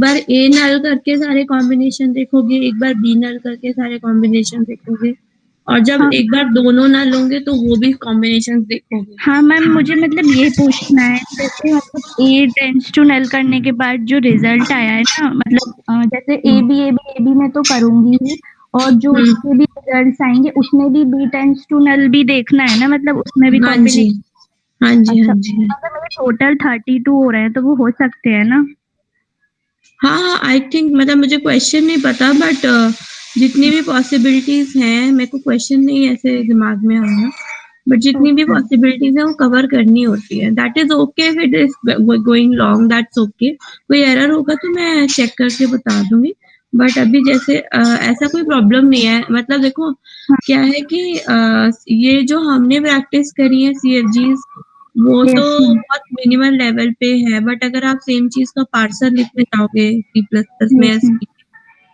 बार ए नल करके सारे कॉम्बिनेशन देखोगे, एक बार बी नल करके सारे कॉम्बिनेशन देखोगे, और जब हाँ। एक बार दोनों नल होंगे तो वो भी कॉम्बिनेशंस देखोगे। हाँ मैम, मुझे मतलब ये पूछना है, जैसे मतलब ए टेंड्स टू नल करने के बाद जो रिजल्ट आया है ना, मतलब जैसे ए बी मैं तो करूंगी ही, और जो उसके भी रिजल्ट्स आएंगे उसमें भी बी टेंड्स टू नल भी देखना है ना, मतलब उसमें भी हाँ जी, कॉम्बिनेशन। हाँ जी, अच्छा, हाँ जी। अगर मेरे टोटल 32 हो रहे हैं तो वो हो सकते हैं ना? हाँ, आई थिंक मतलब मुझे क्वेश्चन नहीं पता, बट जितनी भी पॉसिबिलिटीज़ हैं, मेरे को क्वेश्चन नहीं ऐसे दिमाग में आ रहा, बट जितनी भी ओके। पॉसिबिलिटीज़ हैं वो कवर करनी होती है। That is okay if it is going long, that's okay. कोई एरर होगा तो मैं चेक करके बता दूँगी। बट अभी जैसे ऐसा कोई प्रॉब्लम नहीं है। मतलब देखो हाँ। क्या है कि ये जो हमने प्रैक्टिस करी है सीएफजीज़, वो तो यस मैम। बहुत मिनिमल लेवल पे है, बट अगर आप सेम चीज़ का पार्सर लिखने जाओगे सी प्लस प्लस में या यस मैम। सी,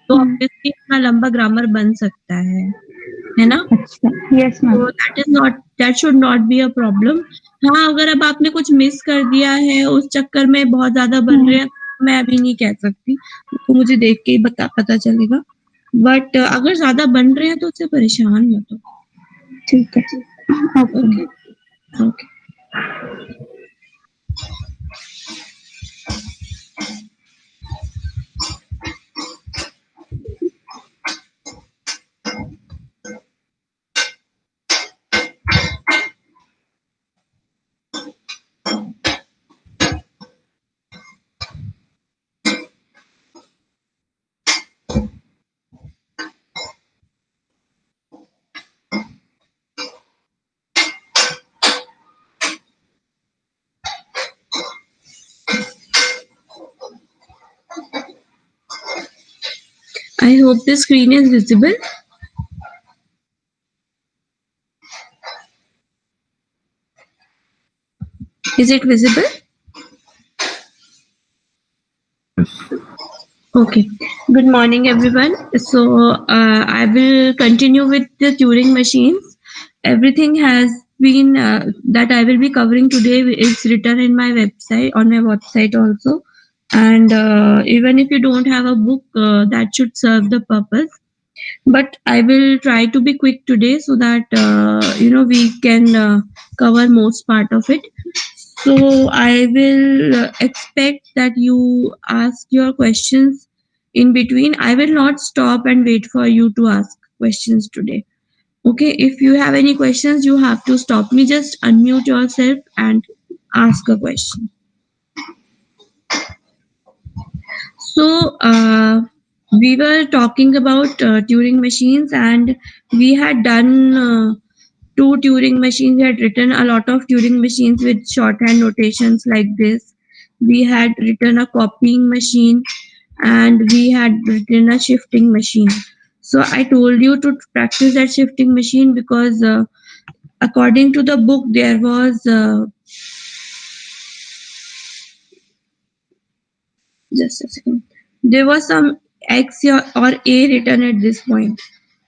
तो ऑब्वियसली इतना लंबा ग्रामर बन सकता है ना? अच्छा। Yes ma'am. तो that should not be a problem. हाँ, अगर अब आपने कुछ मिस कर दिया है, उस चक्कर में बहुत ज़्यादा बन रहे हैं, मैं अभी नहीं कह सकती, तो मुझे देख के ही पता चलेगा। बट अगर ज़्यादा बन रहे हैं तो उससे परेशान मत हो। ठीक है। Okay. Okay, okay. I hope the screen is visible. Is it visible? Okay. Good morning, everyone. So I will continue with the Turing machines. Everything has been that I will be covering today is written in my website, on my website also. And even if you don't have a book, that should serve the purpose. But I will try to be quick today so that we can cover most part of it. So I will expect that you ask your questions in between. I will not stop and wait for you to ask questions today. Okay, if you have any questions, you have to stop me. Just unmute yourself and ask a question. So, we were talking about Turing machines, and we had done two Turing machines. We had written a lot of Turing machines with shorthand notations like this. We had written a copying machine, and we had written a shifting machine. So, I told you to practice that shifting machine because, according to the book, there was just a second. There was some X or A written at this point,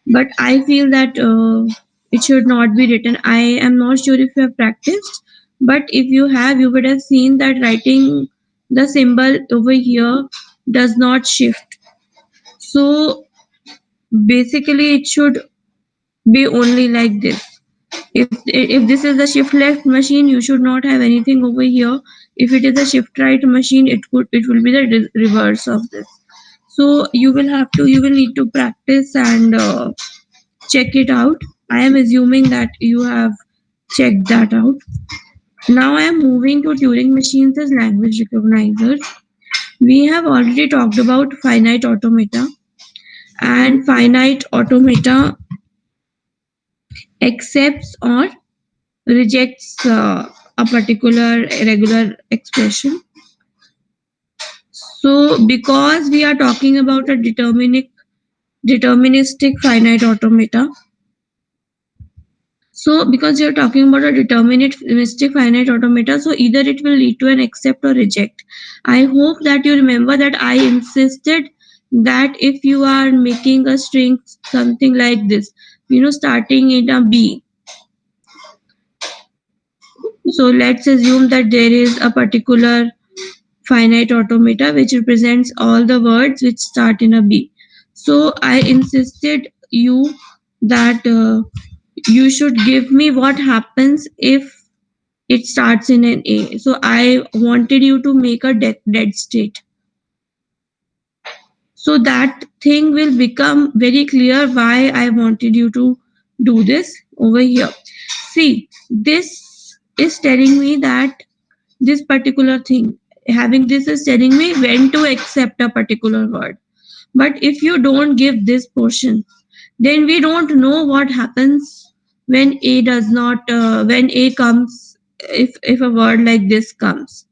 but I feel that it should not be written. I am not sure if you have practiced, but if you have, you would have seen that writing the symbol over here does not shift. So basically, it should be only like this. If this is the shift left machine, you should not have anything over here. If it is a shift right machine, it will be the reverse of this. So you will need to practice and check it out. I am assuming that you have checked that out. Now I am moving to Turing machines as language recognizers. We have already talked about finite automata, and finite automata accepts or rejects a particular regular expression. So because we are talking about a deterministic finite automata, so because you're talking about a deterministic finite automata, so either it will lead to an accept or reject. I hope that you remember that I insisted that if you are making a string something like this, starting in a B. So let's assume that there is a particular finite automata, which represents all the words which start in a B. So I insisted you that you should give me what happens if it starts in an A. So I wanted you to make a dead state. So that thing will become very clear why I wanted you to do this over here. See, this is telling me that this particular thing, having this is telling me when to accept a particular word. But if you don't give this portion, then we don't know what happens when A does not, when A comes, if a word like this comes.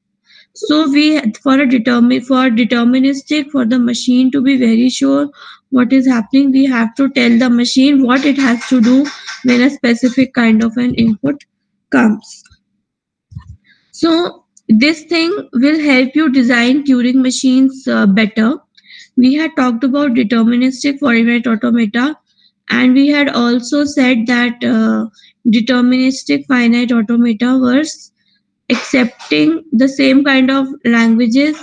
So we for deterministic, for the machine to be very sure what is happening, we have to tell the machine what it has to do when a specific kind of an input comes. So this thing will help you design Turing machines better. We had talked about deterministic finite automata, and we had also said that deterministic finite automata was accepting the same kind of languages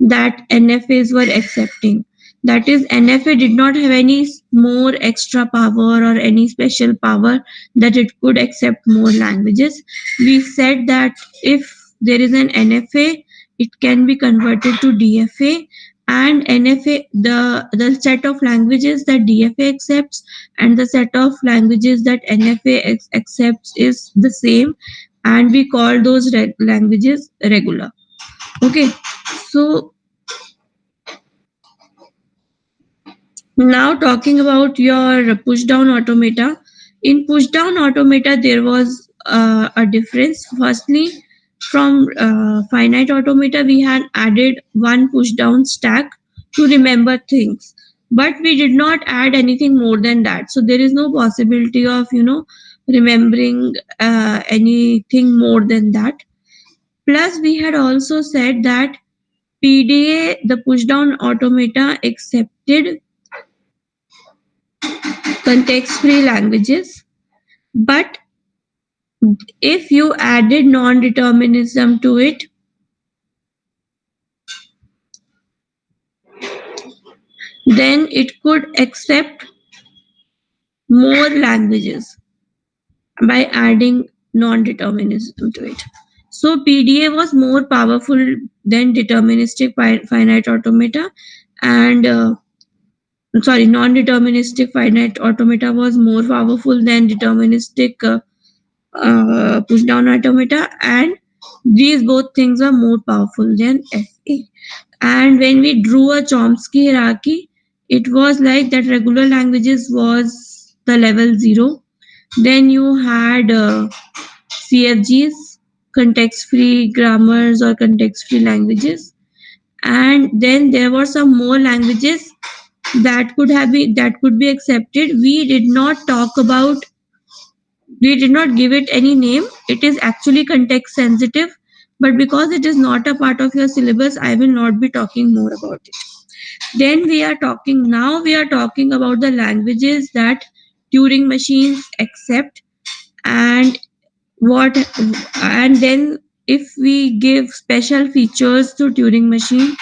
that NFAs were accepting. That is, NFA did not have any more extra power or any special power that it could accept more languages. We said that if there is an NFA, it can be converted to DFA, and NFA, the set of languages that DFA accepts and the set of languages that NFA accepts is the same, and we call those languages regular. Okay, so now talking about your push down automata. In push down automata, there was a difference. Firstly, from finite automata, we had added one push down stack to remember things, but we did not add anything more than that. So there is no possibility of remembering anything more than that. Plus, we had also said that PDA, the push down automata, accepted context free languages, but if you added non determinism to it, then it could accept more languages by adding non determinism to it. So PDA was more powerful than deterministic finite automata, and sorry, non deterministic finite automata was more powerful than deterministic push down automata, and these both things are more powerful than FA. And when we drew a Chomsky hierarchy, it was like that regular languages was the level 0. Then you had CFGs, context free grammars or context free languages. And then there were some more languages that could be accepted. We did not give it any name. It is actually context sensitive, but because it is not a part of your syllabus, I will not be talking more about it. Then we are talking about the languages that Turing machines accept, and what and then if we give special features to Turing machine,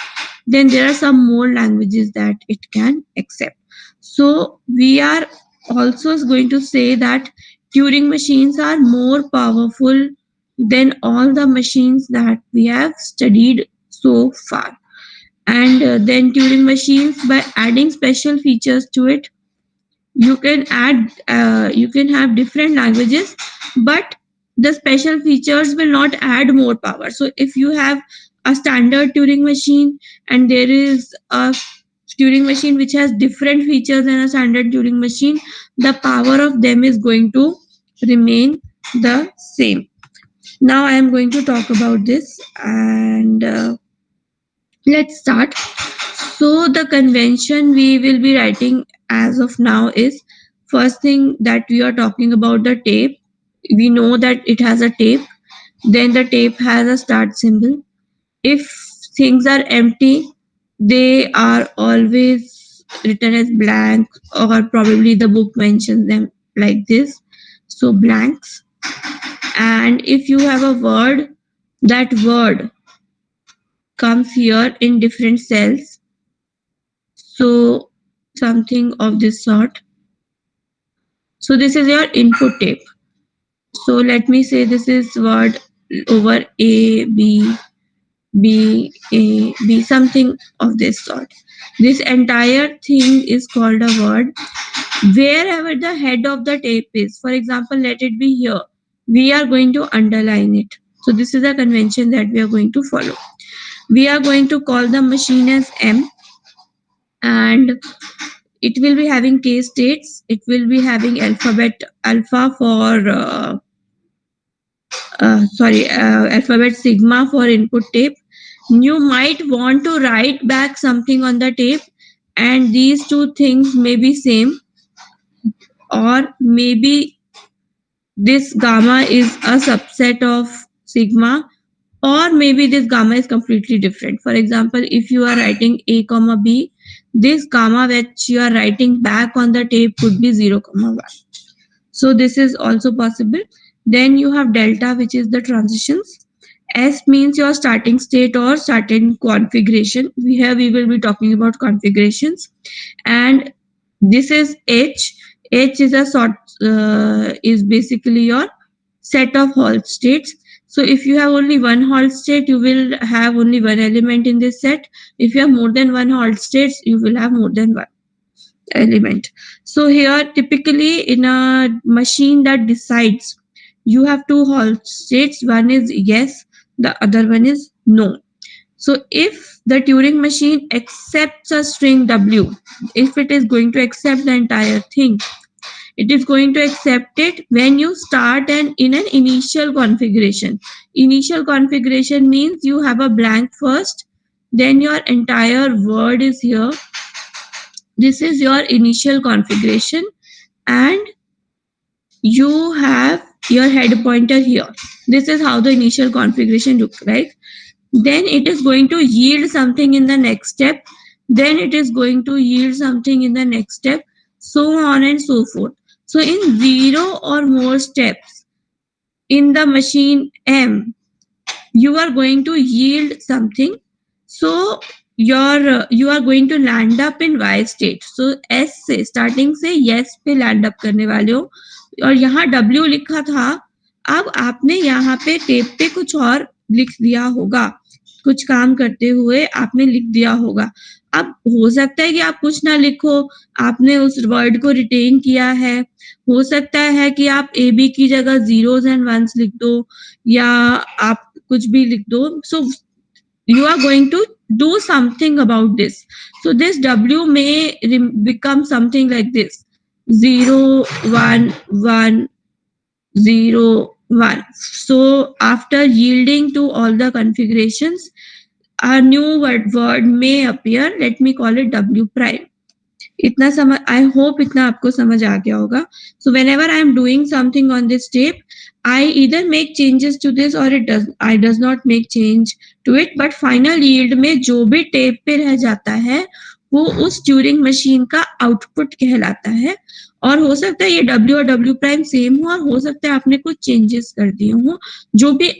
then there are some more languages that it can accept. So we are also going to say that Turing machines are more powerful than all the machines that we have studied so far. And then Turing machines, by adding special features to it, you can have different languages, but the special features will not add more power. So if you have a standard Turing machine and there is a Turing machine which has different features than a standard Turing machine, the power of them is going to remain the same. Now I am going to talk about this, and let's start. So the convention we will be writing as of now is, first thing that we are talking about the tape. We know that it has a tape. Then the tape has a start symbol. If things are empty, they are always written as blank, or probably the book mentions them like this. So blanks. And if you have a word, that word comes here in different cells. So something of this sort. So this is your input tape. So let me say this is word over A, B, B, A, B, something of this sort. This entire thing is called a word. Wherever the head of the tape is, for example, let it be here, we are going to underline it. So this is a convention that we are going to follow. We are going to call the machine as M, and it will be having k states. It will be having alphabet alpha for alphabet sigma for input tape. You might want to write back something on the tape, and these two things may be same, or maybe this gamma is a subset of sigma, or maybe this gamma is completely different. For example, if you are writing a comma b, this gamma which you are writing back on the tape could be 0 comma 1. So this is also possible. Then you have delta, which is the transitions. S means your starting state or starting configuration. We will be talking about configurations. And this is H. H is a sort is basically your set of halt states. So if you have only one halt state, you will have only one element in this set. If you have more than one halt states, you will have more than one element. So here, typically in a machine that decides, you have two halt states. One is yes, the other one is no. So if the Turing machine accepts a string W, if it is going to accept the entire thing, it is going to accept it when you start in an initial configuration. Initial configuration means you have a blank first, then your entire word is here. This is your initial configuration, and you have your head pointer here. This is how the initial configuration looks like. Then it is going to yield something in the next step. Then it is going to yield something in the next step, so on and so forth. So in 0 or more steps in the machine M, you are going to yield something. So you are going to land up in y state. So s से starting से yes पे land up करने वाले हो, और यहाँ w लिखा था, अब आपने यहाँ पे टेप पे कुछ और लिख दिया होगा, कुछ काम करते हुए आपने लिख दिया होगा. अब हो सकता है कि आप कुछ ना लिखो, आपने उस वर्ड को रिटेन किया है. हो सकता है कि आप ए बी की जगह जीरोस एंड वंस लिख दो, या आप कुछ भी लिख दो. So you are going to do something about this. So this W may become something like this: 0, 1, 1, 0, 1. So after yielding to all the configurations, a new word may appear. Let me call it W prime. इतना समझ, I hope इतना आपको समझ आ गया होगा. So whenever I am doing something on this tape, I इधर make changes to this और I does not make change to it, but final yield में जो भी टेप पे रह जाता है वो उस ट्यूरिंग मशीन का आउटपुट कहलाता है. और हो सकता है ये W और W प्राइम सेम हो, और हो सकता है आपने कुछ चेंजेस कर दिए हो. जो भी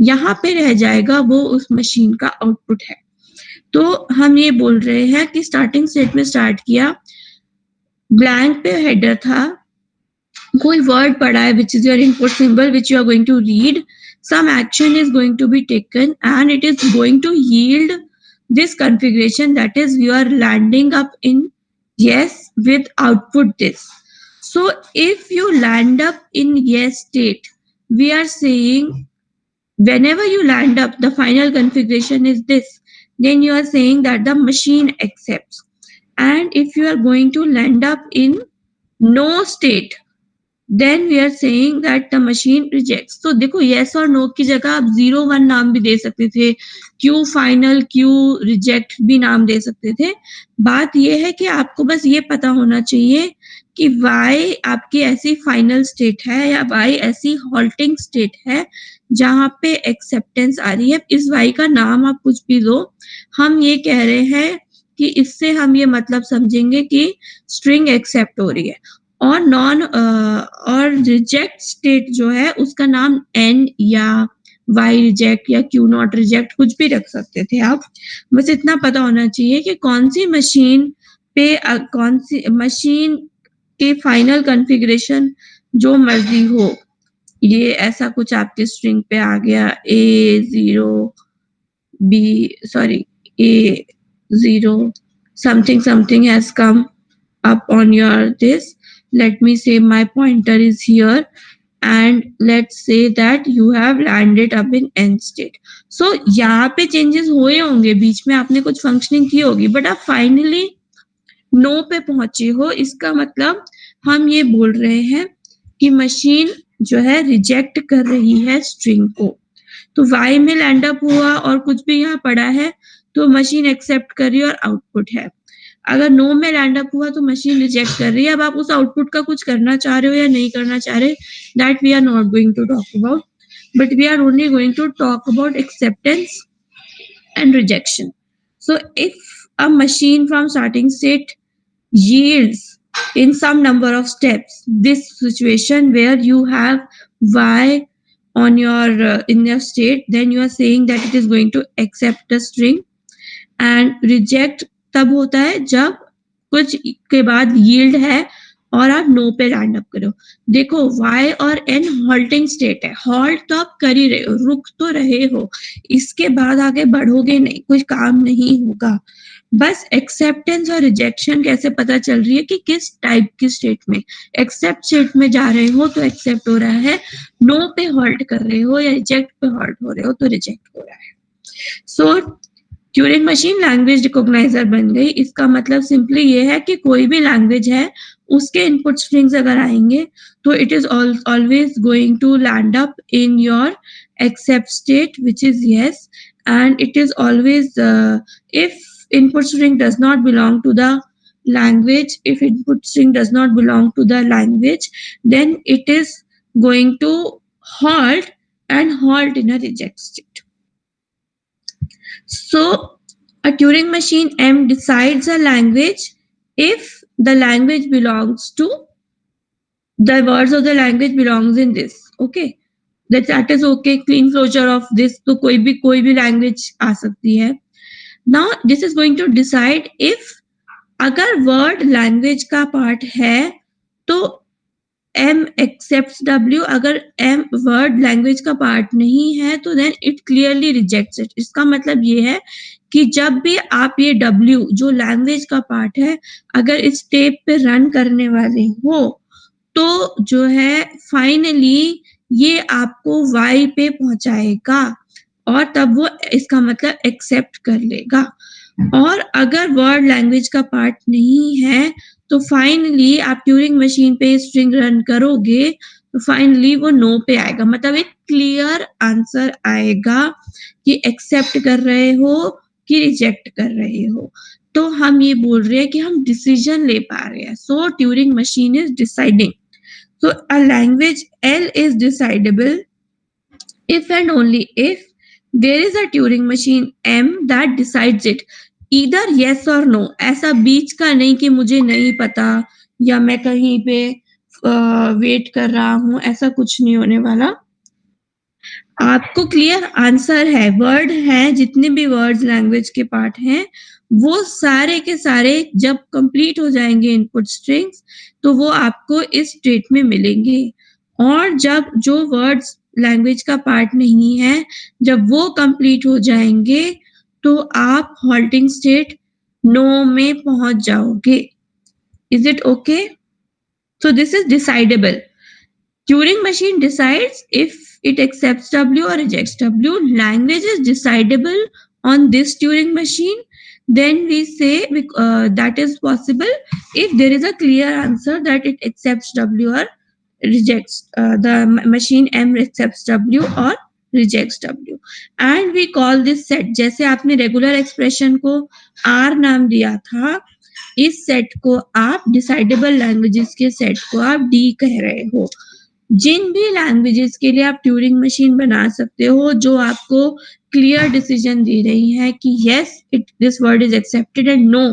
यहाँ पे रह जाएगा वो उस मशीन का आउटपुट है. तो हम ये बोल रहे हैं कि स्टार्टिंग स्टेट में स्टार्ट किया, ब्लैंक पे हेडर था, कोई वर्ड पड़ा है which is your input symbol which you are going to read, some action is going to be taken and it is going to yield this configuration, that is you are landing up in yes with output this. So if you land up in yes state, we are saying whenever you land up, the final configuration is this, then you are saying that the machine accepts. And if you are going to land up in no state, then we are saying that the machine rejects. तो देखो yes और no की जगह आप 0 1 नाम भी दे सकते थे, Q final, Q reject भी नाम दे सकते थे. बात ये है कि आपको बस ये पता होना चाहिए कि y आपकी ऐसी फाइनल स्टेट है या y ऐसी हॉल्टिंग स्टेट है जहाँ पे एक्सेप्टेंस आ रही है. इस y का नाम आप कुछ भी दो, हम ये कह रहे हैं कि इससे हम ये मतलब समझेंगे कि स्ट्रिंग एक्सेप्ट हो रही है. और रिजेक्ट स्टेट जो है उसका नाम n या वाई रिजेक्ट या क्यू नॉट रिजेक्ट, कुछ भी रख सकते थे आप। बस इतना पता होना चाहिए कि कौन सी मशीन पे कौन सी मशीन के फाइनल कॉन्फ़िगरेशन जो मर्ज़ी हो, ये ऐसा कुछ आपके स्ट्रिंग पे आ गया A0 B, sorry, A0 something something has come up on your this. Let me say my pointer is here, and let's say that you have landed up in end state. So यहाँ पे changes हुए होंगे, बीच में आपने कुछ functioning की होगी, but आप finally नो पे पहुंचे हो, इसका मतलब हम ये बोल रहे हैं कि मशीन जो है रिजेक्ट कर रही है स्ट्रिंग को। तो वाई में लैंड अप हुआ और कुछ भी यहाँ पड़ा है तो मशीन एक्सेप्ट कर रही है और आउटपुट है। अगर नो में लैंड अप हुआ तो मशीन रिजेक्ट कर रही है। अब आप उस आउटपुट का कुछ करना चाह रहे हो या नहीं करना चाह रहे, that we are not going to talk about, but we are only going to talk about acceptance and rejection. So if a machine from starting state yields in some number of steps, this situation where you have y on your in your state, then you are saying that it is going to accept the string, and reject तब होता है जब कुछ के बाद yield है और आप नो पे लैंड अप करो। देखो y और n हॉल्टिंग स्टेट है, हॉल्ट तो आप कर ही रहे हो, रुक तो रहे हो, इसके बाद आगे बढ़ोगे नहीं, कुछ काम नहीं होगा। बस एक्सेप्टेंस और रिजेक्शन कैसे पता चल रही है कि किस टाइप की स्टेट में। एक्सेप्ट स्टेट में जा रहे हो तो एक्सेप्ट हो रहा है, नो पे हॉल्ट कर रहे हो या रिजेक्ट पे हॉल्ट हो रहे हो तो रिजेक्ट हो रहा है। So Turing machine language recogniser बन गई। इसका मतलब सिंपली ये है कि कोई भी लैंग्वेज है, उसके इनपुट स्ट्रिंग्स अगर आएंगे तो it is always going to land up in your accept state which is yes, and it is always if input string does not belong to the language, if input string does not belong to the language, then it is going to halt and halt in a reject state. So a Turing machine M decides a language if the language belongs to the words of the language belongs in this. Okay, that is okay. Clean closure of this. तो कोई भी language आ सकती है. Now this is going to decide if अगर word language का part है तो M accepts W, अगर M word language का part नहीं है तो then it clearly rejects it. इसका मतलब ये है कि जब भी आप ये W जो language का part है, अगर इस स्टेप पे रन करने वाले हो तो जो है फाइनली ये आपको Y पे पहुंचाएगा और तब वो इसका मतलब एक्सेप्ट कर लेगा। और अगर वर्ड लैंग्वेज का पार्ट नहीं है तो फाइनली आप ट्यूरिंग मशीन पे स्ट्रिंग रन करोगे तो फाइनली वो नो पे आएगा, मतलब एक क्लियर आंसर आएगा कि एक्सेप्ट कर रहे हो कि रिजेक्ट कर रहे हो। तो हम ये बोल रहे हैं कि हम डिसीजन ले पा रहे हैं। So Turing machine is deciding. So a language L is decidable if and only if there is a Turing machine M that decides it. Either yes or no. ऐसा बीच का नहीं कि मुझे नहीं पता या मैं कहीं पे वेट कर रहा हूँ, ऐसा कुछ नहीं होने वाला। आपको क्लियर आंसर है, वर्ड है, जितने भी वर्ड्स लैंग्वेज के पार्ट हैं वो सारे के सारे जब कंप्लीट हो जाएंगे इनपुट स्ट्रिंग्स तो वो आपको इस स्टेट में मिलेंगे। और जब जो वर्ड्स लैंग्वेज का पार्ट नहीं है, जब वो कंप्लीट हो जाएंगे तो आप हॉल्टिंग स्टेट नो में पहुंच जाओगे। Is it okay? So this is decidable. Turing machine decides if it accepts W or rejects W. Language is decidable on this Turing machine. Then we say that is possible if there is a clear answer that it accepts W or rejects. The machine M accepts W or rejects W. And we call this set. जैसे आपने regular expression को R नाम दिया था, इस set को आप decidable languages के सेट को आप D कह रहे हो। जिन भी लैंग्वेजेस के लिए आप ट्यूरिंग मशीन बना सकते हो जो आपको क्लियर डिसीजन दे रही है कि yes it this word is accepted and no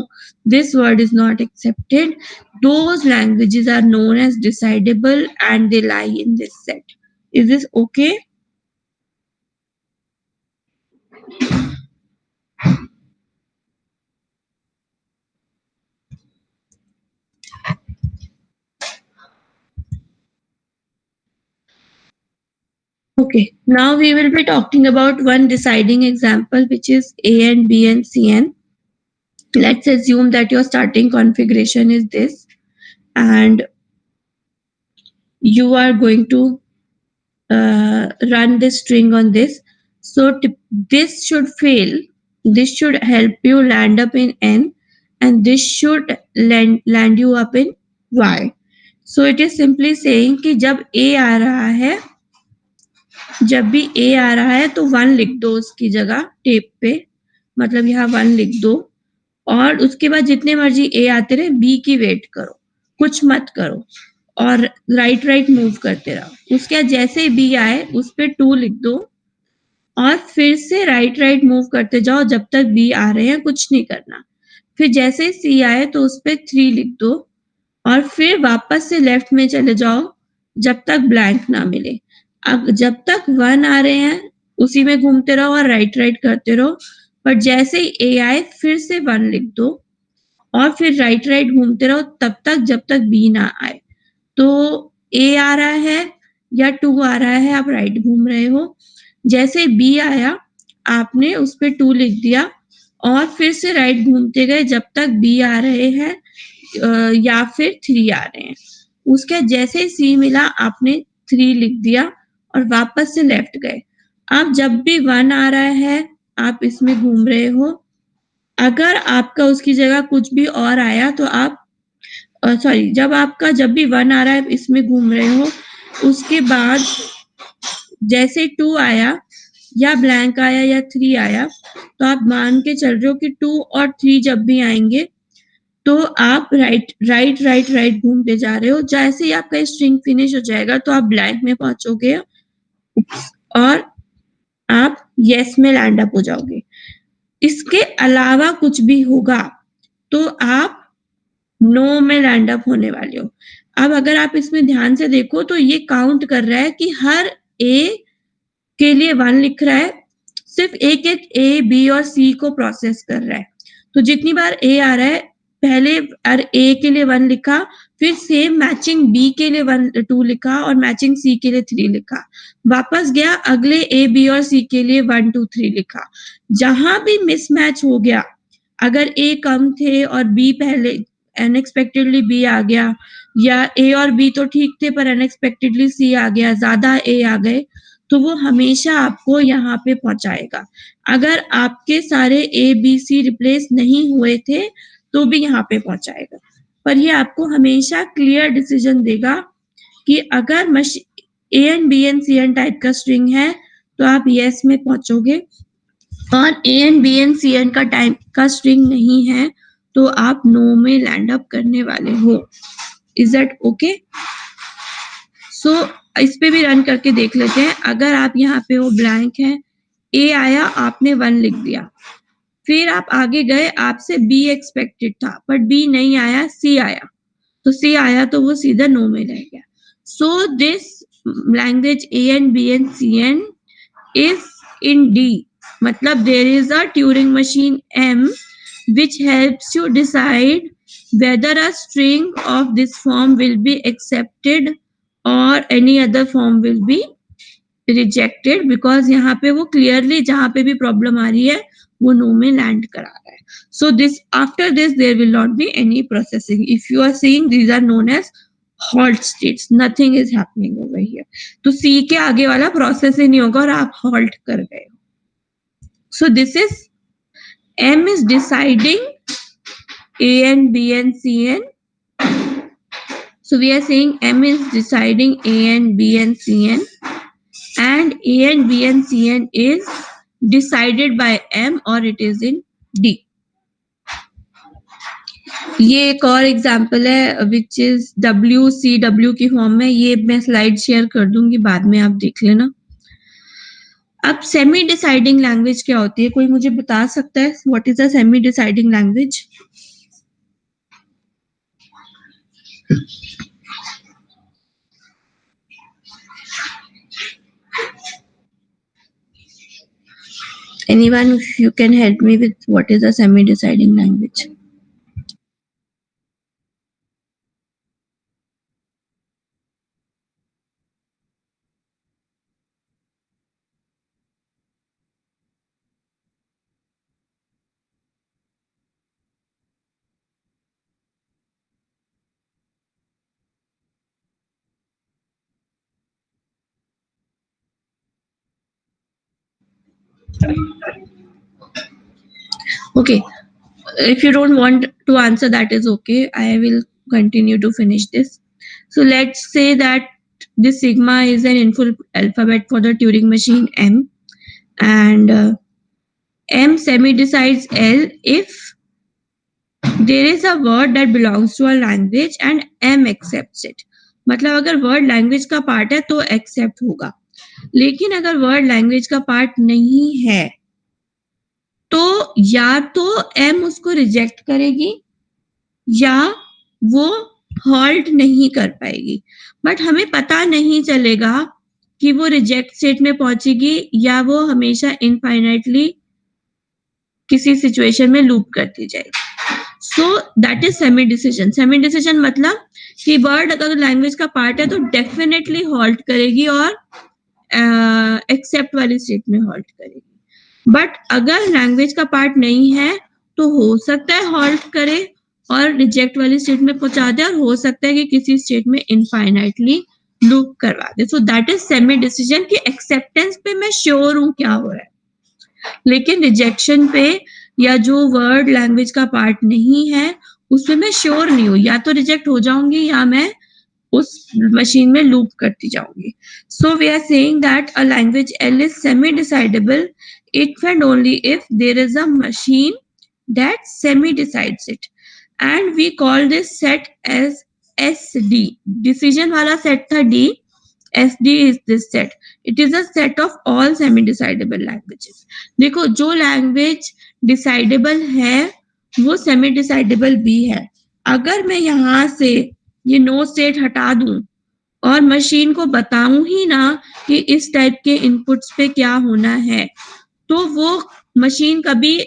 this word is not accepted, those languages are known as decidable and they lie in this set. Is this okay? Okay, now we will be talking about one deciding example, which is A and B and Cn. Let's assume that your starting configuration is this, and you are going to run this string on this. So this should fail. This should help you land up in N, and this should land you up in Y. So it is simply saying कि जब A आ रहा है, जब भी A आ रहा है तो 1 लिख दो उसकी जगह टेप पे, मतलब यहाँ 1 लिख दो, और उसके बाद जितने मर्जी A आते रहे, B की वेट करो, कुछ मत करो, और राइट राइट मूव करते रहो। उसके बाद जैसे ही B आए उस पे 2 लिख दो, और फिर से राइट राइट मूव करते जाओ जब तक बी आ रहे हैं, कुछ नहीं करना। फिर जैसे ही सी आए तो उस पर 3 लिख दो, और फिर वापस से लेफ्ट में चले जाओ जब तक ब्लैंक ना मिले। अब जब तक 1 आ रहे हैं उसी में घूमते रहो और राइट राइट करते रहो, पर जैसे ही ए आए फिर से 1 लिख दो, और फिर राइट राइट घूमते रहो तब तक जब तक बी ना आए। तो ए आ रहा है या 2 आ रहा है, आप राइट घूम रहे हो, जैसे बी आया आपने उस पर 2 लिख दिया, और फिर से राइट घूमते गए जब तक बी आ रहे हैं या फिर 3 आ रहे हैं। उसके जैसे ही सी मिला आपने 3 लिख दिया और वापस से लेफ्ट गए। अब जब भी 1 आ रहा है आप इसमें घूम रहे हो, अगर आपका उसकी जगह कुछ भी और आया तो आप सॉरी, जब भी 1 आ रहा है इसमें घूम रहे हो, उसके बाद जैसे 2 आया या ब्लैंक आया या 3 आया, तो आप मान के चल रहे हो कि 2 और 3 जब भी आएंगे तो आप राइट राइट राइट राइट घूमते जा रहे हो। जैसे ही आपका स्ट्रिंग फिनिश हो जाएगा तो आप ब्लैंक में पहुंचोगे और आप यस में लैंड अप हो जाओगे। इसके अलावा कुछ भी होगा तो आप नो में लैंड अप होने वाले हो। अब अगर आप इसमें ध्यान से देखो तो ये काउंट कर रहा है कि हर ए के लिए 1 लिख रहा है, सिर्फ एक एक ए बी और सी को प्रोसेस कर रहा है। तो जितनी बार ए आ रहा है पहले ए के लिए 1 लिखा, फिर सेम मैचिंग बी के लिए 2 लिखा और मैचिंग सी के लिए 3 लिखा, वापस गया अगले ए बी और सी के लिए 1 2 3 लिखा। जहां भी मिसमैच हो गया, अगर ए कम थे और बी पहले अनएक्सपेक्टेडली बी आ गया, या ए और बी तो ठीक थे पर अनएक्सपेक्टेडली सी आ गया, ज्यादा ए आ गए, तो वो हमेशा आपको यहाँ पे पहुंचाएगा। अगर आपके सारे ए बी सी रिप्लेस नहीं हुए थे तो भी यहाँ पे पहुंचाएगा, पर ये आपको हमेशा क्लियर डिसीजन देगा कि अगर A and B and C and type का स्ट्रिंग है तो आप यस में पहुंचोगे, और A and B and C and का टाइप का स्ट्रिंग नहीं है तो आप नो में लैंड अप करने वाले हो। Is that okay? सो इस पे भी रन करके देख लेते हैं। अगर आप यहाँ पे हो ब्लैंक है, ए आया आपने 1 लिख दिया, फिर आप आगे गए, आपसे बी एक्सपेक्टेड था बट बी नहीं आया, सी आया, तो सी आया तो वो सीधा नो में रह गया। So this language A and B and C and is in D, मतलब there is a Turing machine M which helps you decide whether a string of this form will be accepted or any other form will be rejected, because यहाँ पे वो clearly जहाँ पे भी problem आ रही है वो नो में लैंड करा रहा है। So this after this there will not be any processing. If you are seeing these are known as halt states, nothing is happening over here. तो सी के आगे वाला प्रोसेस ही नहीं होगा और आप हॉल्ट कर गए। So this is M is deciding A and B and C and so we are saying M is deciding A and B and C and A and B and C and is decided by M or it is in D. ये एक और example है which is WCW की form में, ये मैं slide share कर दूंगी बाद में, आप देख लेना। अब सेमी डिसाइडिंग लैंग्वेज क्या होती है, कोई मुझे बता सकता है what is a semi deciding language? Anyone, if you can help me with what is a semi-deciding language? Okay, if you don't want to answer, that is okay. I will continue to finish this. So let's say that this sigma is an input alphabet for the Turing machine M, and M semi decides L if there is a word that belongs to a language and M accepts it. मतलब अगर word language का part है तो accept होगा, लेकिन अगर word language का part नहीं है तो या तो एम उसको रिजेक्ट करेगी या वो हॉल्ट नहीं कर पाएगी, बट हमें पता नहीं चलेगा कि वो रिजेक्ट स्टेट में पहुंचेगी या वो हमेशा इनफाइनाइटली किसी सिचुएशन में लूप करती जाएगी. सो that is semi decision. Semi decision मतलब कि वर्ड अगर लैंग्वेज का पार्ट है तो डेफिनेटली हॉल्ट करेगी और एक्सेप्ट वाली स्टेट में हॉल्ट करेगी. बट अगर लैंग्वेज का पार्ट नहीं है तो हो सकता है हॉल्ट करे और रिजेक्ट वाली स्टेट में पहुंचा दे, और हो सकता है कि किसी स्टेट में इनफाइनाइटली लूप करवा दे. So that is semi decision कि एक्सेप्टेंस पे मैं श्योर हूं क्या हो रहा है, लेकिन रिजेक्शन पे या जो वर्ड लैंग्वेज का पार्ट नहीं है उसमें मैं श्योर नहीं हूँ, या तो रिजेक्ट हो जाऊंगी या मैं उस मशीन में लूप करती जाऊंगी. So we are saying that a language L is semi decidable if and only if there is a machine that semi decides it, and we call this set as SD. Decision वाला set था D, SD is this set. It is a set of all semi decidable languages. देखो जो language decidable है वो semi decidable भी है. अगर मैं यहाँ से ये नो स्टेट हटा दूं और मशीन को बताऊं ही ना कि इस टाइप के इनपुट्स पे क्या होना है, तो वो मशीन कभी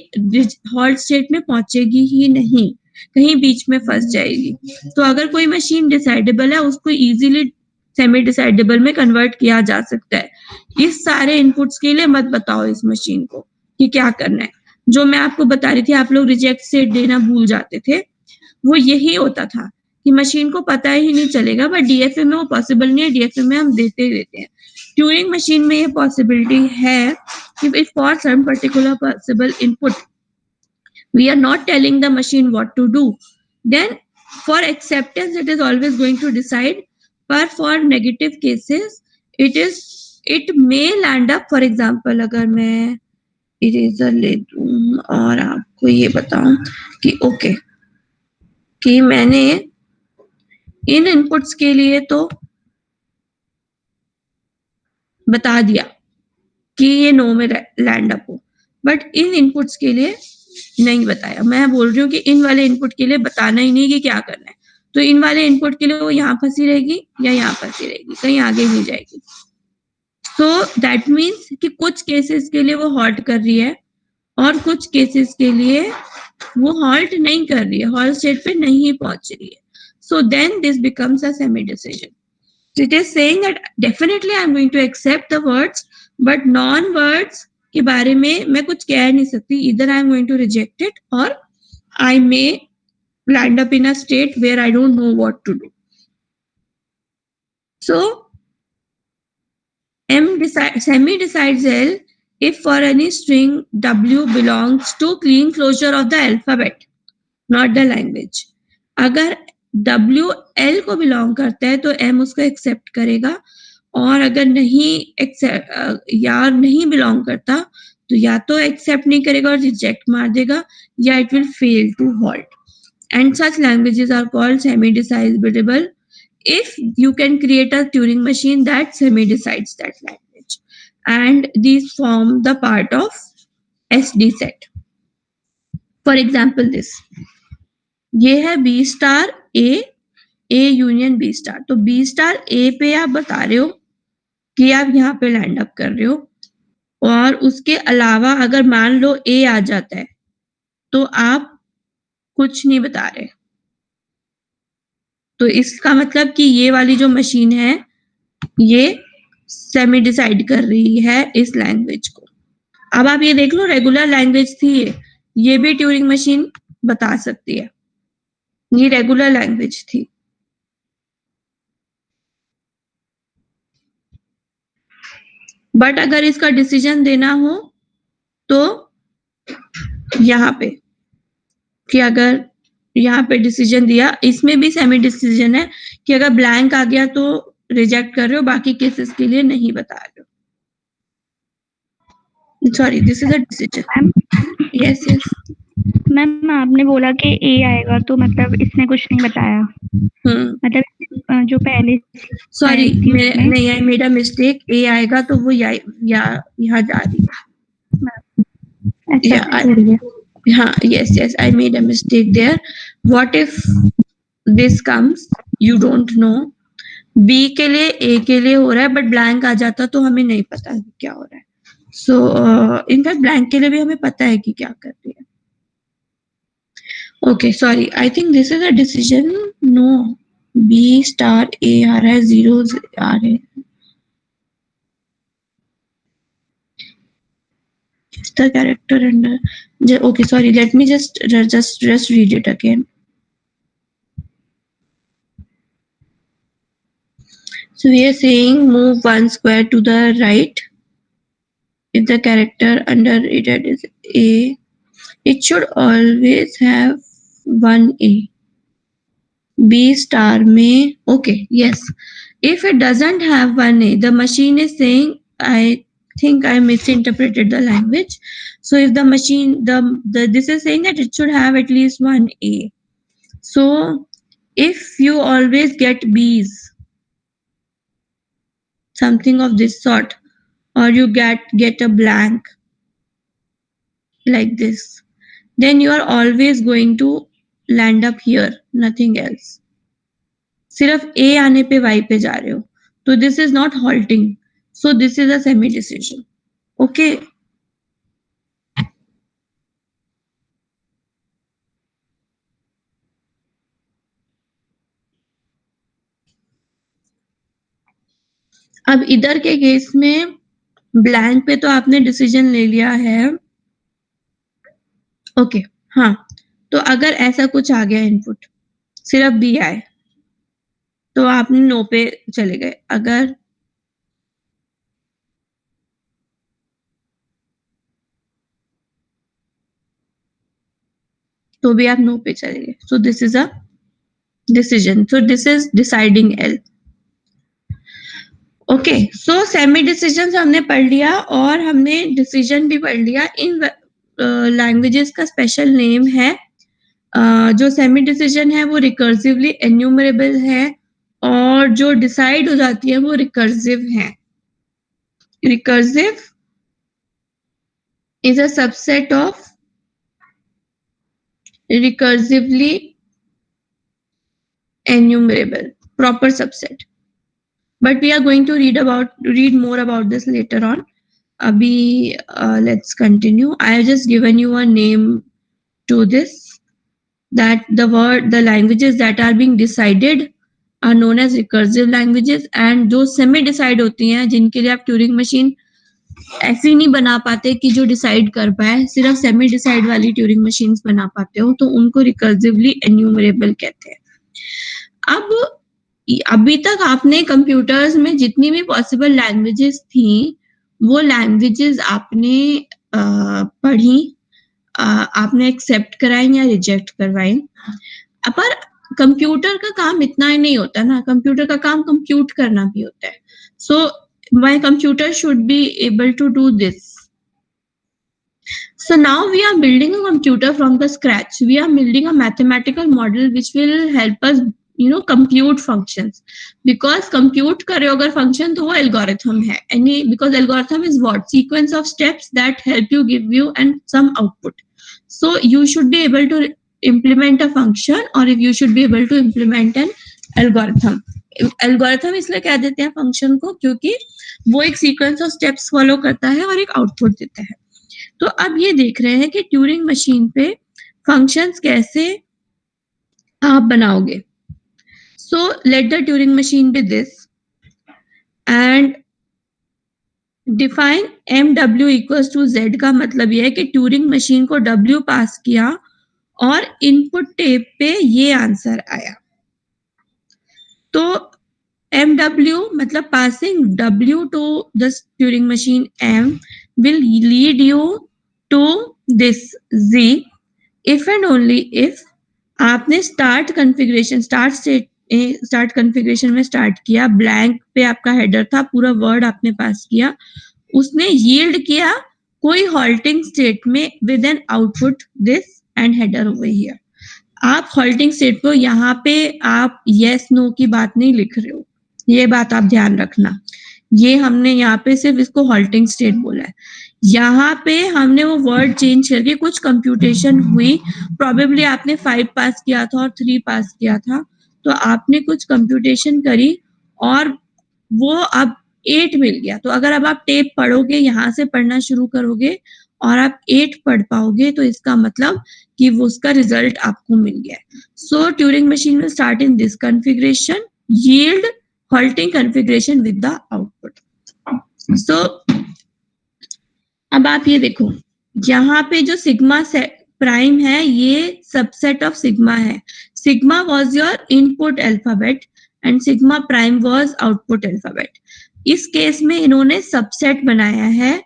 हॉल्ट स्टेट में पहुंचेगी ही नहीं, कहीं बीच में फंस जाएगी. तो अगर कोई मशीन डिसाइडेबल है उसको इजीली सेमी डिसाइडेबल में कन्वर्ट किया जा सकता है. इस सारे इनपुट्स के लिए मत बताओ इस मशीन को कि क्या करना है. जो मैं आपको बता रही थी, आप लोग रिजेक्ट स्टेट देना भूल जाते थे, वो यही होता था कि मशीन को पता ही नहीं चलेगा. बट डीएफए में वो पॉसिबल नहीं है, डीएफए में हम देते ही देते हैं. ट्यूरिंग मशीन में ये पॉसिबिलिटी है कि if for some particular possible input we are not telling the machine what to do, then for acceptance it is always going to decide. But for negative cases it may land up, for example अगर मैं eraser ले दूं और आपको ये बताऊं कि okay कि मैंने इन इनपुट्स के लिए तो बता दिया कि ये नो में लैंड अप हो, बट इन इनपुट्स के लिए नहीं बताया. मैं बोल रही हूँ कि इन वाले इनपुट के लिए बताना ही नहीं कि क्या करना है, तो इन वाले इनपुट के लिए वो यहाँ फंसी रहेगी या यहाँ फंसी रहेगी, कहीं आगे नहीं जाएगी. सो दैट मीन्स कि कुछ केसेस के लिए वो हॉल्ट कर रही है और कुछ केसेस के लिए वो हॉल्ट नहीं कर रही है, हॉल्ट स्टेट पे नहीं पहुंच रही है. So then this becomes a semi decision. It is saying that definitely I am going to accept the words, but non words के बारे में मैं कुछ कह नहीं सकती. Either I am going to reject it or I may land up in a state where I don't know what to do. So semi decides L if for any string W belongs to clean closure of the alphabet, not the language. अगर W L को belong करता है तो M उसको accept करेगा, और अगर नहीं या नहीं बिलोंग करता तो या तो एक्सेप्ट नहीं करेगा और रिजेक्ट मार देगा, या it will fail to halt. And such languages are called semi decidable if you can create a Turing machine that semi decides that language, and these form the part of SD set. For example, this ये है B star A union B star. तो B star A पे आप बता रहे हो कि आप यहाँ पे लैंड अप कर रहे हो, और उसके अलावा अगर मान लो ए आ जाता है तो आप कुछ नहीं बता रहे। तो इसका मतलब कि ये वाली जो मशीन है ये सेमी डिसाइड कर रही है इस लैंग्वेज को। अब आप ये देख लो, रेगुलर लैंग्वेज थी ये भी ट्यूरिंग मशीन बता सकती है, ये रेगुलर लैंग्वेज थी। बट अगर इसका डिसीजन देना हो तो यहाँ पे, कि अगर यहाँ पे डिसीजन दिया, इसमें भी सेमी डिसीजन है कि अगर ब्लैंक आ गया तो रिजेक्ट कर रहे हो, बाकी केसेस के लिए नहीं बता रहे हो। Sorry, this is a decision. Ma'am yes yes. Ma'am आपने बोला कि ए आएगा तो मतलब इसने कुछ नहीं बताया, मतलब जो पहले सॉरी, आई थी उसमें। नहीं, आई मेड अ मिस्टेक, ए आएगा तो वो यहाँ जा रही है। अच्छा Yeah, छोड़िए। हाँ, yes, I made a mistake there. What if this comes, you don't know, B के लिए A के लिए हो रहा है बट ब्लैंक आ जाता तो हमें नहीं पता क्या हो रहा है। सो इनफैक्ट ब्लैंक के लिए भी हमें पता है कि क्या कर रही है। Okay sorry, I think this is a decision. No, B star A आ रहा है, जीरो आ रहे हैं। The character under, okay, sorry, let me just read it again. So we are saying move one square to the right. If the character under it is A, it should always have one A. B star may, okay, yes. If it doesn't have one A, the machine is saying, I think I misinterpreted the language. So if the machine, this is saying that it should have at least one A. So if you always get B's, something of this sort, or you get a blank like this, then you are always going to land up here, nothing else. सिर्फ A आने पे Y पे जा रहे हो, तो this is not halting, so this is a semi decision. Okay. अब इधर के केस में ब्लैंक पे तो आपने डिसीजन ले लिया है। ओके, हाँ, तो अगर ऐसा कुछ आ गया इनपुट, सिर्फ B आए, तो आपने नो पे चले गए। अगर तो भी आप नो पे चले गए। So this is a decision, so this is deciding L। Okay, so semi decision हमने पढ़ लिया और हमने डिसीजन भी पढ़ लिया। इन लैंग्वेजेस का स्पेशल नेम है, जो सेमी डिसीजन है वो रिकर्सिवली एन्यूमरेबल है, और जो डिसाइड हो जाती है वो रिकर्सिव है। Recursive is a subset of recursively enumerable, proper subset. But we are going to read more about this later on. Abhi, let's continue. I have just given you a name to this, that the languages that are being decided are known as recursive languages, and जो semi decide होती हैं, जिनके लिए आप Turing machine ऐसी नहीं बना पाते कि जो डिसाइड कर पाए, सिर्फ सेमी डिसाइड वाली ट्यूरिंग मशीन्स बना पाते हो, तो उनको रिकर्सिवली एन्यूमरेबल कहते हैं। अब अभी तक आपने कंप्यूटर्स में जितनी भी पॉसिबल लैंग्वेजेस थी, वो लैंग्वेजेस आपने पढ़ी, आपने एक्सेप्ट कराई या रिजेक्ट करवाई। पर कंप्यूटर का काम इतना ही नहीं होता ना, कंप्यूटर का काम कंप्यूट करना भी होता है। So my computer should be able to do this. So now we are building a computer from the scratch. We are building a mathematical model which will help us, compute functions. Because compute करे अगर function तो वो algorithm है. Because algorithm is what? Sequence of steps that help you, give you and some output. So you should be able to implement a function, or if you should be able to implement an algorithm. Algorithm इसलिए कह देते हैं function को क्योंकि वो एक sequence of steps follow करता है और एक आउटपुट देता है। तो अब ये देख रहे हैं कि ट्यूरिंग मशीन पे फंक्शंस कैसे आप बनाओगे। So let the Turing machine be this and define M W equals to Z का मतलब यह है कि ट्यूरिंग मशीन को डब्ल्यू पास किया और इनपुट टेप पे ये आंसर आया। तो एम डब्ल्यू मतलब passing W to the Turing machine M will lead you to this G if and only if आपने स्टार्ट कॉन्फ़िगरेशन में स्टार्ट किया, ब्लैंक पे आपका हेडर था, पूरा वर्ड आपने पास किया, उसने यील्ड किया कोई हॉल्टिंग स्टेट में with an output this and header over here. आप हॉल्टिंग स्टेट को यहाँ पे आप यस नो की बात नहीं लिख रहे हो, ये बात आप ध्यान रखना। ये हमने यहाँ पे सिर्फ इसको हॉल्टिंग स्टेट बोला है। यहाँ पे हमने वो वर्ड चेंज करके कुछ कंप्यूटेशन हुई, प्रोबेबली आपने 5 पास किया था और 3 पास किया था, तो आपने कुछ कंप्यूटेशन करी और वो अब 8 मिल गया। तो अगर अब आप टेप पढ़ोगे, यहाँ से पढ़ना शुरू करोगे और आप 8 पढ़ पाओगे तो इसका मतलब कि वो उसका रिजल्ट आपको मिल गया है। So Turing machine will start in this configuration, yield halting configuration with the output. So अब आप ये देखो, यहाँ पे जो सिग्मा प्राइम है ये सबसेट ऑफ सिग्मा है। Sigma was your input alphabet and sigma prime was output alphabet. इस केस में इन्होंने सबसेट बनाया है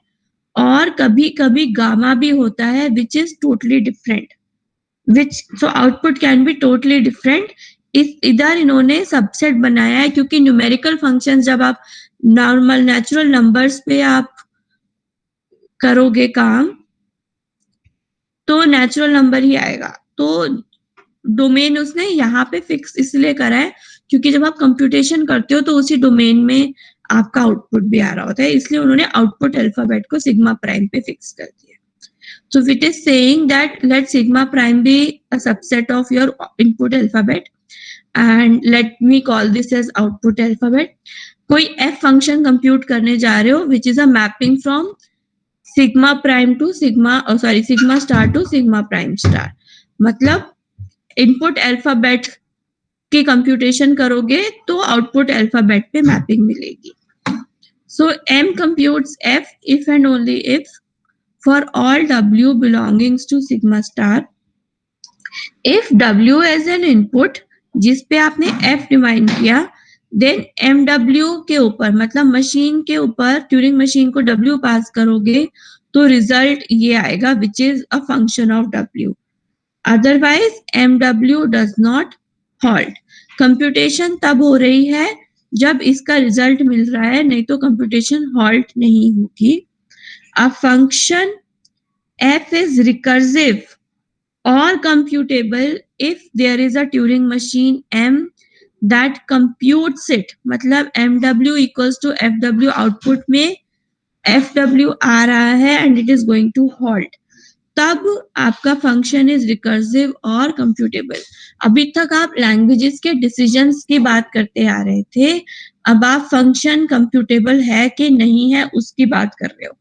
और कभी कभी गामा भी होता है which is totally different, which so output can be totally different. इधर इन्होंने सबसेट बनाया है क्योंकि न्यूमेरिकल फंक्शन जब आप नॉर्मल नेचुरल नंबर्स पे आप करोगे काम तो नेचुरल नंबर ही आएगा। तो डोमेन उसने यहाँ पे फिक्स इसलिए करा है क्योंकि जब आप कंप्यूटेशन करते हो तो उसी डोमेन में आपका आउटपुट भी आ रहा होता है, इसलिए उन्होंने आउटपुट अल्फाबेट को सिग्मा प्राइम पे फिक्स कर दिया। So it is saying that let sigma prime be a subset of your input alphabet and let me call this as output alphabet. कोई f function compute करने जा रहे हो which is a mapping from sigma prime to sigma star to sigma prime star। मतलब input alphabet की computation करोगे तो output alphabet पे मैपिंग मिलेगी। सो m computes f if and only if for all w belongings to sigma star, if w as an input जिस पे आपने f define किया, देन mw के ऊपर मतलब मशीन के ऊपर ट्यूरिंग मशीन को w पास करोगे तो रिजल्ट ये आएगा which is a function of w। Otherwise mw does not halt. Computation तब हो रही है जब इसका रिजल्ट मिल रहा है, नहीं तो कंप्यूटेशन हॉल्ट नहीं होगी। A function f is recursive or computable if there is a Turing machine m that computes it। मतलब mw equals to fw, output में fw आ रहा है and it is going to halt, तब आपका function is recursive और computable. अभी तक आप लैंग्वेजेस के डिसीजंस की बात करते आ रहे थे, अब आप फंक्शन कंप्यूटेबल है कि नहीं है उसकी बात कर रहे हो।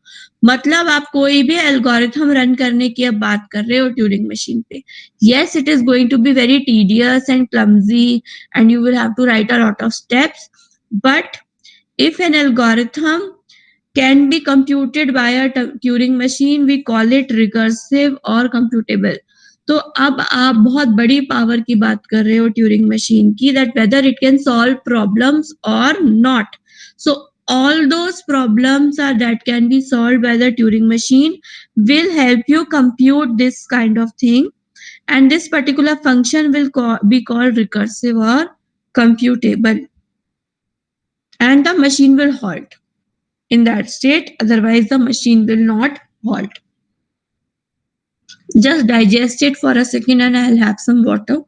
मतलब आप कोई भी एल्गोरिथम रन करने की अब बात कर रहे हो ट्यूरिंग मशीन पे। Yes it is going to be very tedious and clumsy and you will have to write a lot of steps, but if an algorithm can be computed by a Turing machine, we call it recursive और computable। तो अब आप बहुत बड़ी power की बात कर रहे हो ट्यूरिंग मशीन की, that whether it can solve problems or not। So all those problems are that can be solved by the Turing machine will help you compute this kind of thing, and this particular function will be called recursive or computable, and the machine will halt in that state, otherwise the machine will not halt। Just digest it for a second and I'll have some water।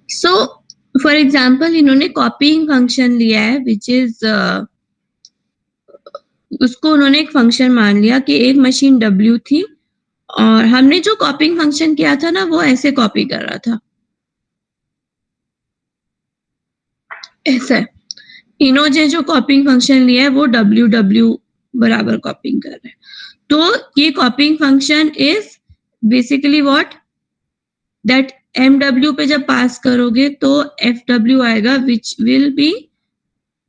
So for example इन्होंने copying function लिया है which is उसको उन्होंने एक function मान लिया कि एक मशीन W थी और हमने जो कॉपीइंग फंक्शन किया था ना वो ऐसे कॉपी कर रहा था, ऐसा। इन्होंने जो कॉपीइंग फंक्शन लिया है वो W बराबर कॉपीइंग कर रहे हैं। तो ये copying function is basically what that MW पे जब पास करोगे तो FW आएगा विच will B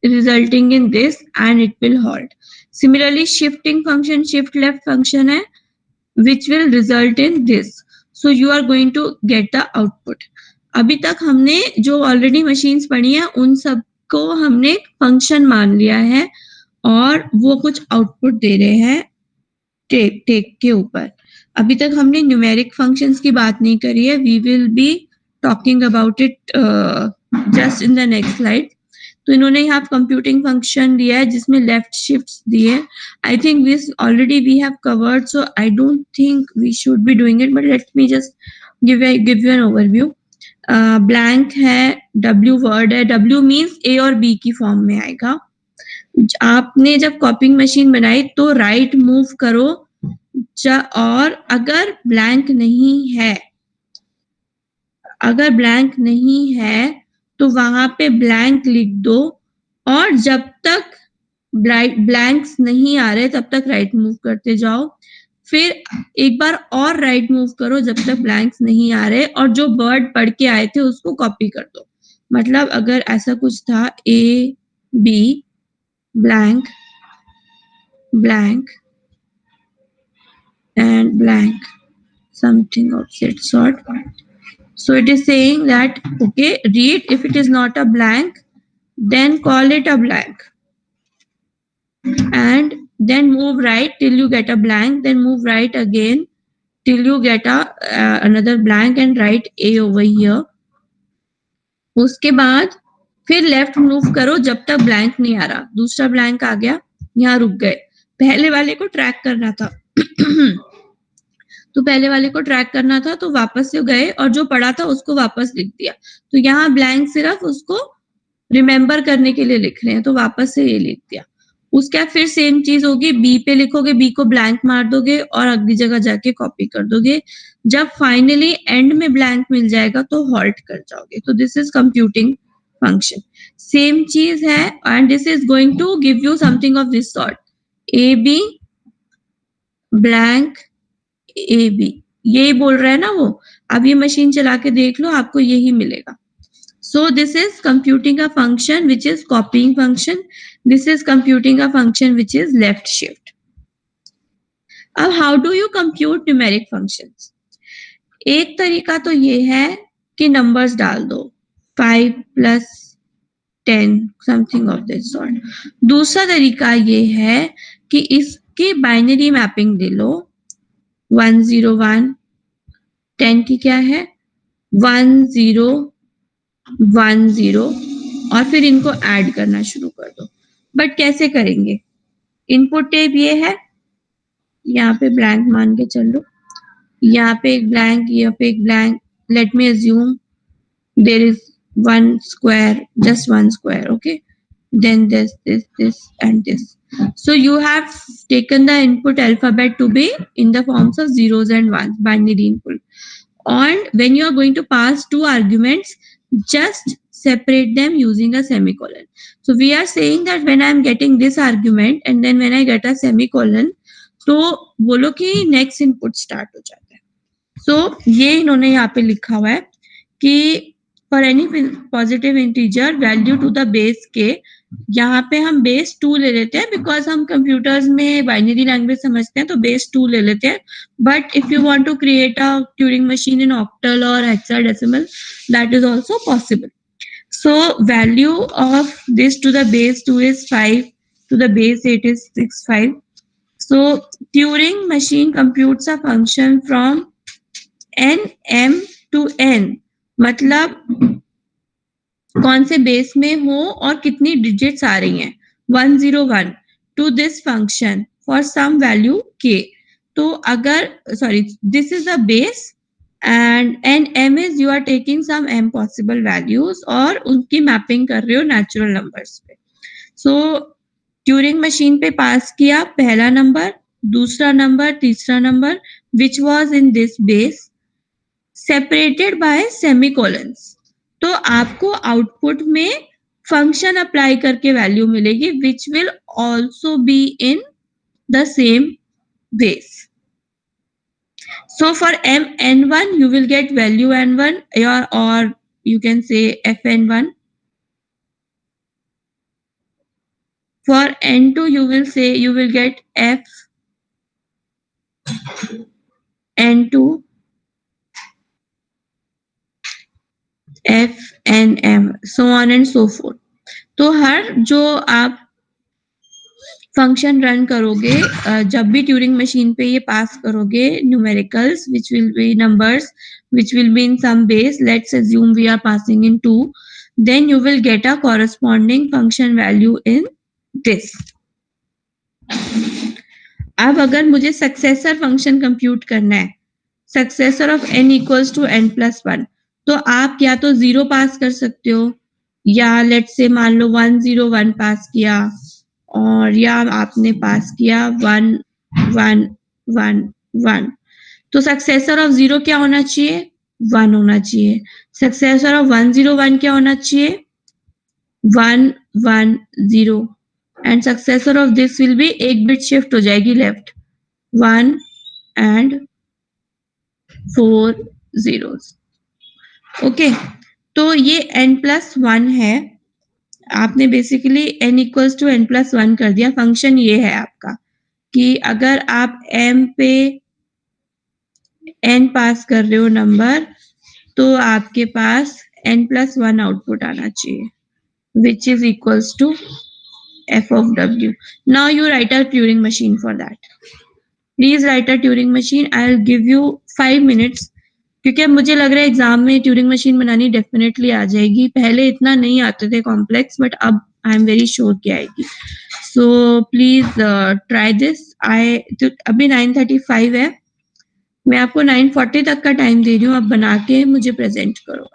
resulting in this and it will halt. Similarly, shifting function, shift left function है which will result in this. So you are going to get the output. अभी तक हमने जो ऑलरेडी मशीन्स पढ़ी हैं उन सबको हमने फंक्शन मान लिया है और वो कुछ आउटपुट दे रहे हैं टेक के ऊपर। अभी तक हमने न्यूमेरिक फंक्शंस की बात नहीं करी है, we will be talking about it just in the next slide. तो इन्होंने यहाँ कंप्यूटिंग फंक्शन दिया है जिसमें लेफ्ट शिफ्ट दिए। I think this already we have covered, so I don't think we should be doing it, but let me just give you an overview. Blank है, W word है, W means A और B की form में आएगा। आपने जब कॉपिंग machine बनाई तो राइट मूव करो और अगर ब्लैंक नहीं है, अगर ब्लैंक नहीं है तो वहां पे ब्लैंक लिख दो और जब तक ब्लैंक्स नहीं आ रहे तब तक राइट मूव करते जाओ। फिर एक बार और राइट मूव करो जब तक ब्लैंक्स नहीं आ रहे और जो वर्ड पढ़ के आए थे उसको कॉपी कर दो। मतलब अगर ऐसा कुछ था A B blank blank and blank something of that sort. So it is saying that, okay, read if it is not a blank, then call it a blank. And then move right till you get a blank, then move right again till you get a another blank and write A over here. उसके बाद फिर left move करो जब तक blank नहीं आ रहा। दूसरा blank आ गया, यहाँ रुक गए। पहले वाले को ट्रैक करना था तो पहले वाले को ट्रैक करना था तो वापस से गए और जो पढ़ा था उसको वापस लिख दिया। तो यहाँ ब्लैंक सिर्फ उसको रिमेम्बर करने के लिए लिख रहे हैं तो वापस से ये लिख दिया। उसके बाद फिर सेम चीज होगी, बी पे लिखोगे, बी को ब्लैंक मार दोगे और अगली जगह जाके कॉपी कर दोगे। जब फाइनली एंड में ब्लैंक मिल जाएगा तो हॉल्ट कर जाओगे। तो this is computing function. Same चीज है and this is going to give you something of this sort, A B blank A B, यही बोल रहा है ना वो। अब ये मशीन चला के देख लो, आपको यही मिलेगा। So this is computing a function which is copying function. This is computing a function which is left shift. अब how do you compute numeric functions? एक तरीका तो ये है कि नंबर्स डाल दो 5 plus 10 something of this sort. दूसरा तरीका ये है कि इसकी बाइनरी मैपिंग दे लो 101, 10 की क्या है 10 10 और फिर इनको ऐड करना शुरू कर दो। बट कैसे करेंगे? इनपुट टेप ये है, यहाँ पे ब्लैंक मान के चलो, यहाँ पे एक ब्लैंक, यहाँ पे एक blank. Let me assume there is one square, just one square, okay? Then this and this. So you have taken the input alphabet to be in the forms of zeros and ones, binary input. And when you are going to pass two arguments, just separate them using a semicolon. So we are saying that when I am getting this argument and then when I get a semicolon, तो बोलो कि next input start हो जाता है। So ये इन्होंने यहाँ पे लिखा हुआ है कि for any positive integer value to the base k, यहाँ पे हम बेस 2 ले लेते हैं बिकॉज हम कंप्यूटर्स में बाइनरी लैंग्वेज समझते हैं तो बेस 2 ले लेते हैं। But if you want to create a Turing machine in octal और hexadecimal, that is also possible. So value of this to the base 2 is 5, to the base 8 is 65. So Turing machine computes a function from nm to n, मतलब कौन से base में हो और कितनी digits आ रही हैं, 101 to this function for some value k। तो अगर, sorry, this is the base and N M is you are taking some M possible values और उनकी मैपिंग कर रहे हो नेचुरल नंबर्स पे। सो ट्यूरिंग मशीन पे पास किया पहला नंबर, दूसरा नंबर, तीसरा number, which was in this base separated by semicolons. तो आपको आउटपुट में फंक्शन अप्लाई करके वैल्यू मिलेगी which will also be in the same base. So for m n1 you will get value n1, or you can say fn1. For n2 you will say you will get f n2, f nm, so on and so forth। तो हर जो आप function run करोगे, जब भी Turing machine पे ये पास करोगे numericals which will B numbers which will be in some base, let's assume we are passing in 2, then you will get a corresponding function value in this। अब अगर मुझे successor function compute करना है, successor of n equals to n plus one, तो आप या तो zero पास कर सकते हो, या लेट से मान लो 101 पास किया, और या आपने पास किया 1111। तो सक्सेसर ऑफ जीरो क्या होना चाहिए, 1 होना चाहिए। सक्सेसर ऑफ 101 क्या होना चाहिए, 110। And successor of this will be, एक बिट शिफ्ट हो जाएगी लेफ्ट, 1 एंड 4 zeros। ओके, तो ये n+1 है। आपने basically n equals to n+1 कर दिया। फंक्शन ये है आपका कि अगर आप m पे n पास कर रहे हो नंबर, तो आपके पास n+1 आउटपुट आना चाहिए which is equals to f of w। Now you write a Turing machine for that। Please right a Turing machine. I will give you 5 minutes, क्योंकि अब मुझे लग रहा है एग्जाम में ट्यूरिंग मशीन बनानी डेफिनेटली आ जाएगी। पहले इतना नहीं आते थे कॉम्प्लेक्स, बट अब आई एम वेरी श्योर कि आएगी। So please try this. अभी 9:35 है, मैं आपको 9:40 तक का टाइम दे रही हूँ, अब बना के मुझे प्रेजेंट करो।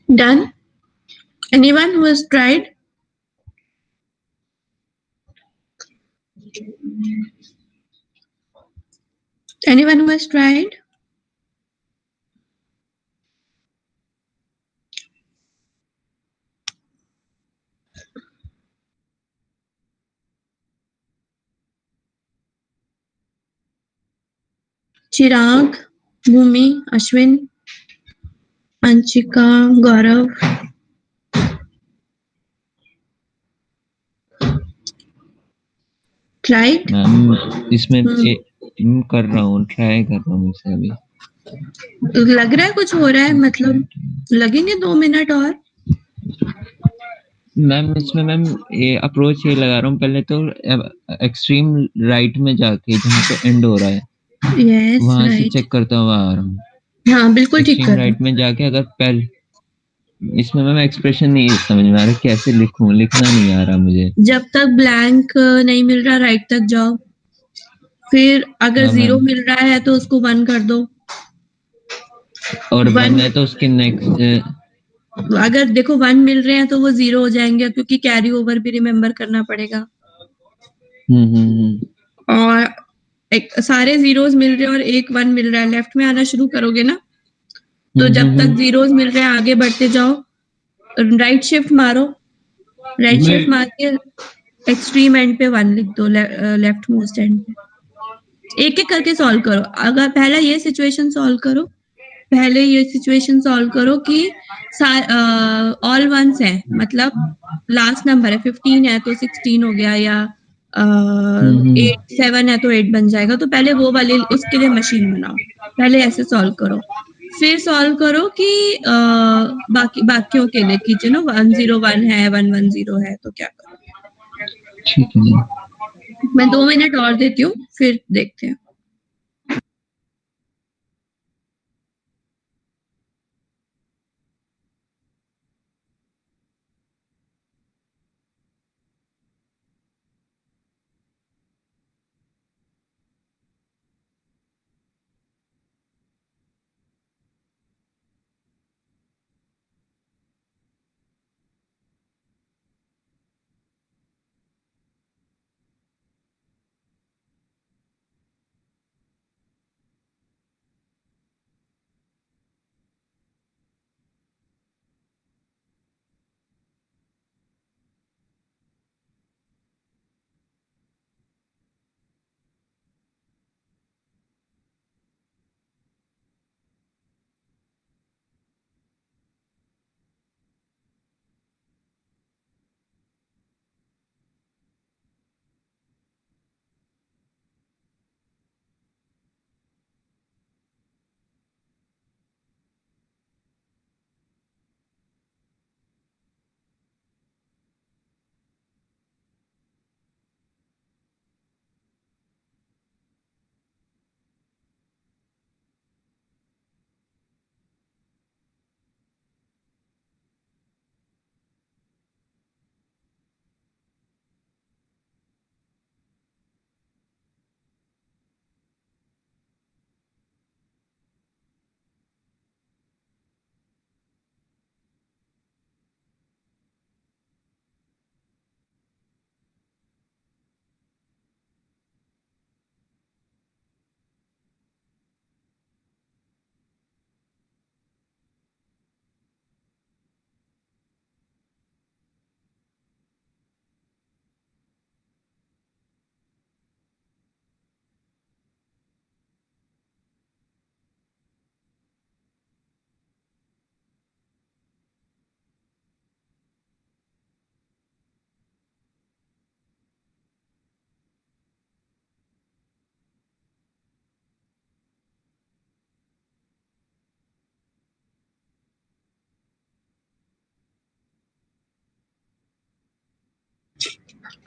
Done? Anyone who has tried? Anyone who has tried? Chirag, Bhumi, Ashwin, Anchika, Gaurav. Tried? Ma'am इसमें कर रहा हूँ, ट्राई कर रहा हूँ इसे अभी। लग रहा है कुछ हो रहा है, मतलब लगेंगे 2 मिनट और। मैम इसमें मैम ये अप्रोच ये लगा रहा हूँ, पहले तो एक्सट्रीम राइट में जाके जहाँ पे एंड हो रहा है यस, वहां से राइट। चेक करता हुआ आ रहा हूँ। हाँ, बिल्कुल ठीक एक्सट्रीम कर रहे राइट में जाके अगर पहले इसमें मैम एक्सप्रेशन नहीं समझ में आ रहा, कैसे लिखूं, लिखना नहीं आ रहा मुझे। जब तक ब्लैंक नहीं मिल रहा राइट तक जाओ, फिर अगर हाँ 0 मैम, मिल रहा है तो उसको 1 कर दो। और 1 1 है तो उसके नेक्स्ट अगर देखो 1 मिल रहे हैं तो वो 0 हो जाएंगे, क्योंकि कैरी ओवर भी रिमेम्बर करना पड़ेगा। और सारे जीरोस मिल रहे हैं और एक 1 मिल रहा है, लेफ्ट में आना शुरू करोगे ना, तो जब तक जीरोस मिल रहे हैं आगे बढ़ते जाओ, राइट शिफ्ट मारो, राइट शिफ्ट मार के एक्सट्रीम एंड पे 1 लिख दो, लेफ्ट मोस्ट एंड पे। एक एक करके सॉल्व करो। अगर पहला ये सिचुएशन सॉल्व करो, पहले ये सिचुएशन सॉल्व करो कि ऑल वंस है, मतलब लास्ट नंबर है, 15 है तो 16 हो गया, या 7 है तो 8 बन जाएगा। तो पहले वो वाले उसके लिए मशीन बनाओ, पहले ऐसे सॉल्व करो, फिर सॉल्व करो कि बाकी बाकियों के लिए कि चलो 101 है, 110 है तो क्या करो। ठीक है। मैं 2 मिनट और देती हूँ, फिर देखते हैं।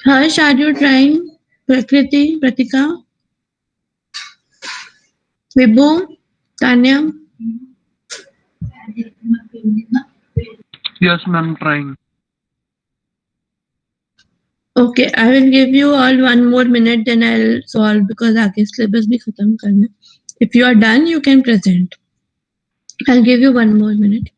Harsh, are you trying? Prakriti, Pratika, Vibhu, Tanya? Yes, ma'am, trying. Okay, I will give you all 1 more minute, then I'll solve because आगे syllabus भी खत्म करना है. If you are done, you can present. I'll give you 1 more minute.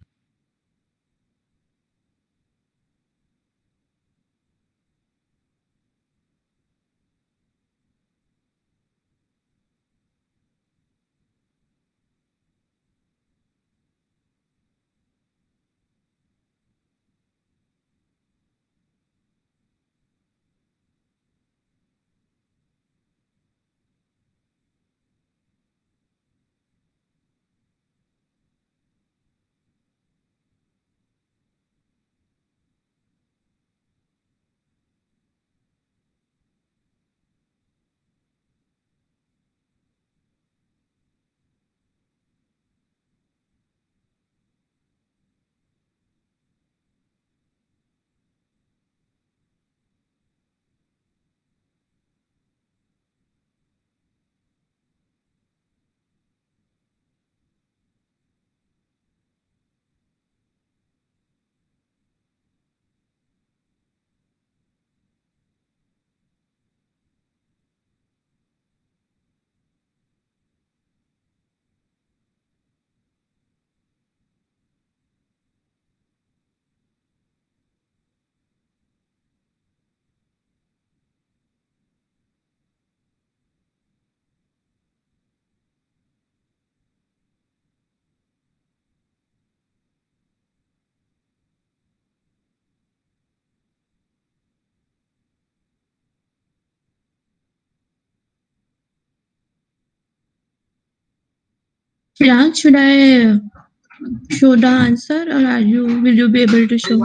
Chirag, should I show the answer or will you be able to show?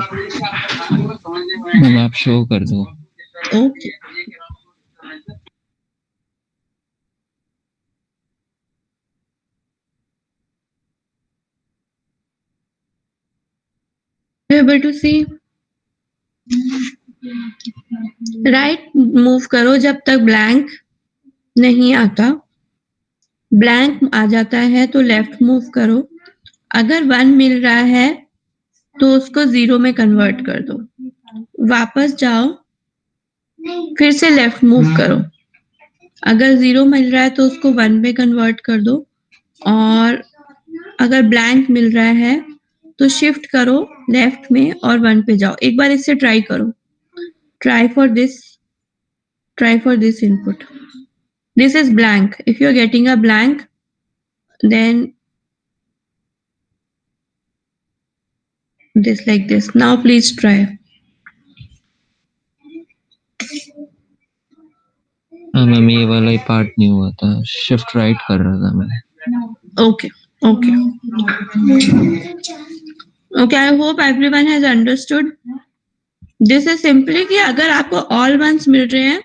Ma'am आप show कर दो। Okay. You able to see? Right move करो जब तक blank नहीं आता। Blank आ जाता है तो लेफ्ट मूव करो। अगर 1 मिल रहा है तो उसको 0 में कन्वर्ट कर दो। वापस जाओ, फिर से लेफ्ट मूव करो। अगर 0 मिल रहा है तो उसको 1 में कन्वर्ट कर दो और अगर ब्लैंक मिल रहा है तो शिफ्ट करो लेफ्ट में और 1 पे जाओ। एक बार इससे ट्राई करो। Try for this input. This is blank. If you're getting a blank, then this like this. Now please try. Ma'am ये वाला ही पार्ट नहीं हुआ था, शिफ्ट राइट कर रहा था मैं। Okay. I hope everyone has understood. This is simply कि अगर आपको all ones मिल रहे हैं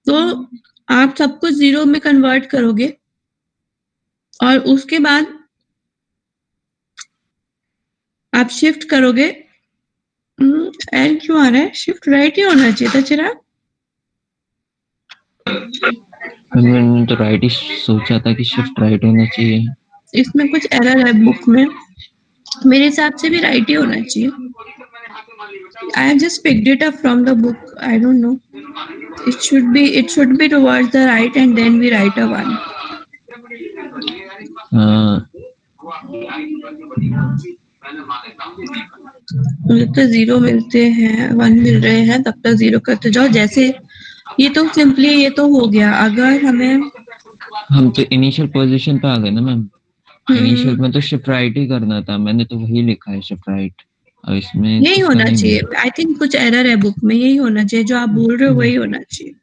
तो आप सब कुछ 0 में कन्वर्ट करोगे और उसके बाद आप शिफ्ट करोगे। एंड क्यों आ रहा है? शिफ्ट राइट ही होना चाहिए था चिराग। मैंने तो राइट ही सोचा था कि शिफ्ट राइट होना चाहिए। इसमें कुछ एरर है बुक में। मेरे हिसाब से भी राइट ही होना चाहिए। I have just picked it up from the book. I don't know. It should be towards the right and then we write a 1. जब तक 0 मिलते हैं, 1 मिल रहे हैं, तब तक 0 करते जाओ। जैसे ये तो सिंपली ये तो हो गया। अगर हमें हम तो इनिशियल पोजीशन पे आ गए ना मैम। इनिशियल में तो शिफ्ट राइट ही करना था, मैंने तो वही लिखा है शिफ्ट राइट। अब इसमें यही होना चाहिए। आई थिंक कुछ एरर है बुक में। यही होना चाहिए जो आप बोल रहे हो, वही होना चाहिए।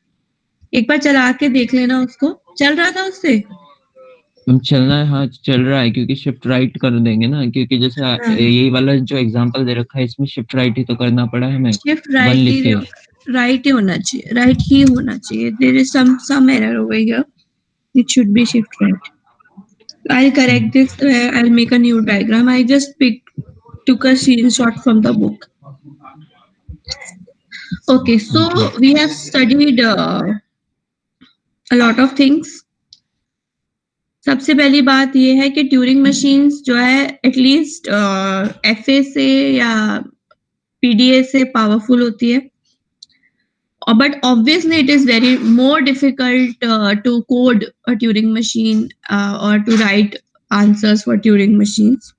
एक बार चला के देख लेना उसको। चल रहा था उससे? चलना है, हाँ चल रहा है, क्योंकि शिफ्ट राइट कर देंगे ना, क्योंकि जैसे यही वाला जो एग्जांपल दे रखा है इसमें शिफ्ट राइट ही तो करना पड़ा है हमें। शिफ्ट राइट ही होना चाहिए। राइट ही होना चाहिए। There is some error over here. It should be shift right. I'll correct this. I'll make a new diagram. I just took a screenshot from the book. Okay, so we have studied a lot of things. सबसे पहली बात ये है कि Turing machines जो है at least FA से या PDA से पावरफुल होती है। But obviously it is very more difficult to code a Turing machine or to write answers for Turing machines.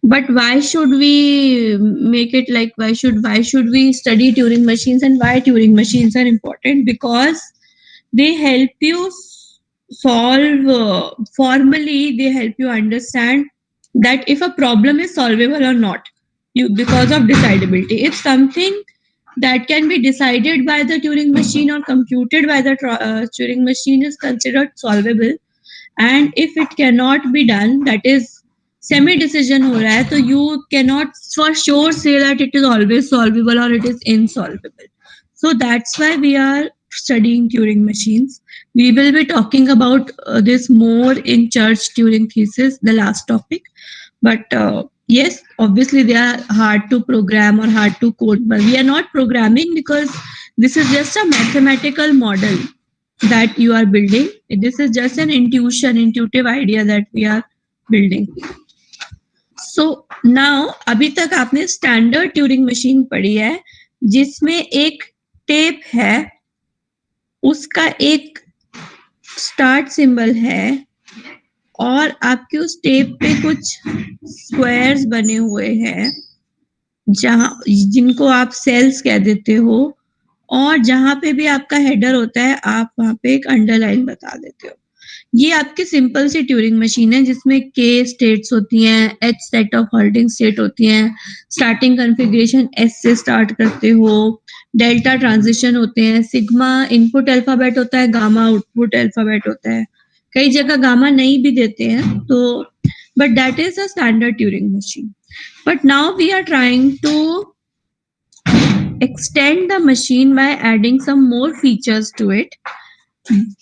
But why should we make it like why should we study Turing machines and why Turing machines are important? Because they help you solve formally. They help you understand that if a problem is solvable or not, because of decidability. If something that can be decided by the Turing machine or computed by the Turing machine is considered solvable, and if it cannot be done, that is semi decision ho raha hai, so you cannot for sure say that it is always solvable or it is insolvable. So that's why we are studying Turing machines. We will be talking about this more in church Turing thesis, the last topic. But yes, obviously they are hard to program or hard to code, but we are not programming because this is just a mathematical model that you are building. This is just an intuitive idea that we are building. So now अभी तक आपने standard Turing machine पढ़ी है जिसमें एक tape है, उसका एक स्टार्ट सिंबल है और आपके उस टेप पे कुछ स्क्वायर्स बने हुए हैं जहां जिनको आप सेल्स कह देते हो, और जहां पे भी आपका हेडर होता है आप वहां पे एक अंडरलाइन बता देते हो। ये आपकी सिंपल सी ट्यूरिंग मशीन है जिसमें K स्टेट्स होती हैं, H set of holding state होती हैं, स्टार्टिंग कॉन्फ़िगरेशन S से स्टार्ट करते हो, डेल्टा ट्रांजिशन होते हैं, सिग्मा इनपुट अल्फाबेट होता है, गामा आउटपुट अल्फाबेट होता है, कई जगह गामा नहीं भी देते हैं, तो but that is a standard Turing machine. But now we are trying to extend the machine by adding some more features to it.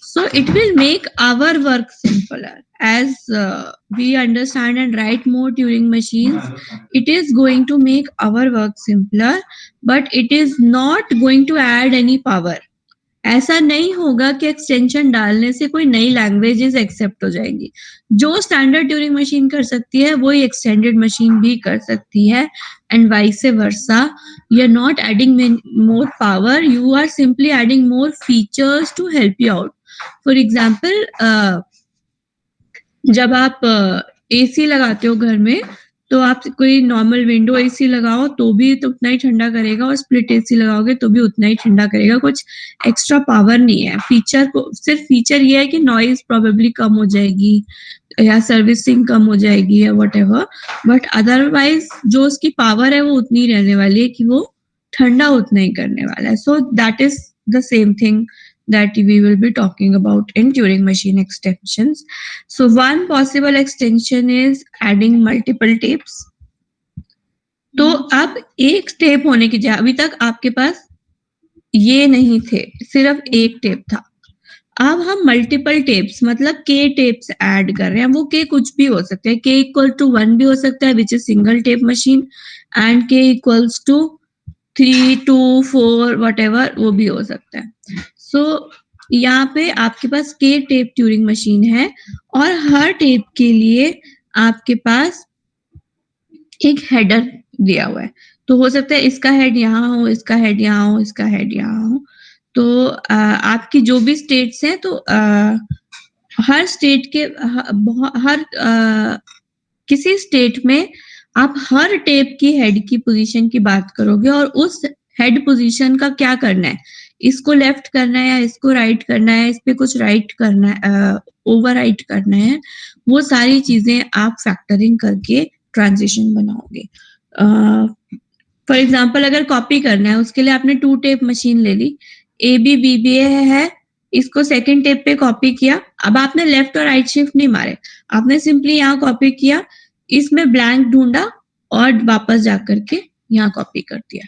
So it will make our work simpler. As we understand and write more Turing machines, it is going to make our work simpler, but it is not going to add any power. ऐसा नहीं होगा कि extension डालने से कोई नई languages accept हो जाएंगी। जो स्टैंडर्ड ट्यूरिंग मशीन कर सकती है वही एक्सटेंडेड मशीन भी कर सकती है, and vice versa. You are not adding more power, you are simply adding more features to help you out. For example, जब आप एसी लगाते हो घर में, तो आप कोई नॉर्मल विंडो एसी लगाओ तो भी तो उतना ही ठंडा करेगा, और स्प्लिट एसी लगाओगे तो भी उतना ही ठंडा करेगा। कुछ एक्स्ट्रा पावर नहीं है। फीचर को सिर्फ फीचर ये है कि नॉइज प्रोबेबली कम हो जाएगी या सर्विसिंग कम हो जाएगी या व्हाटएवर, बट अदरवाइज जो उसकी पावर है वो उतनी रहने वाली है कि वो ठंडा उतना ही करने वाला है। सो that is the same thing that we will be talking about in Turing machine extensions. So one possible extension is adding multiple tapes. तो अब एक टेप होने की जगह, अभी तक आपके पास ये नहीं थे, सिर्फ एक टेप था। अब हम मल्टीपल टेप्स मतलब के टेप्स ऐड कर रहे हैं। वो के कुछ भी हो सकते हैं, के इक्वल टू 1 भी हो सकता है which is single tape machine, and के इक्वल्स टू 3, 2, 4 व्हाटएवर वो भी हो सकता है। सो यहाँ पे आपके पास के टेप ट्यूरिंग मशीन है, और हर टेप के लिए आपके पास एक हेडर दिया हुआ है। तो हो सकता है इसका हेड यहाँ हो, इसका हेड यहाँ हो, इसका हेड यहाँ हो। तो आपकी जो भी स्टेट्स हैं, तो हर स्टेट के हर किसी स्टेट में आप हर टेप की हेड की पोजीशन की बात करोगे, और उस हेड पोजीशन का क्या करना है, इसको लेफ्ट करना है या इसको राइट करना है, इस पे कुछ राइट करना है, ओवर राइट करना है, वो सारी चीजें आप फैक्टरिंग करके ट्रांजिशन बनाओगे। फॉर एग्जाम्पल, अगर कॉपी करना है, उसके लिए आपने 2 टेप मशीन ले ली, ए बी बी बी है, इसको सेकेंड टेप पे कॉपी किया। अब आपने लेफ्ट और राइट शिफ्ट नहीं मारे, आपने सिंपली यहाँ कॉपी किया, इसमें ब्लैंक ढूंढा और वापस जाकर के यहाँ कॉपी कर दिया।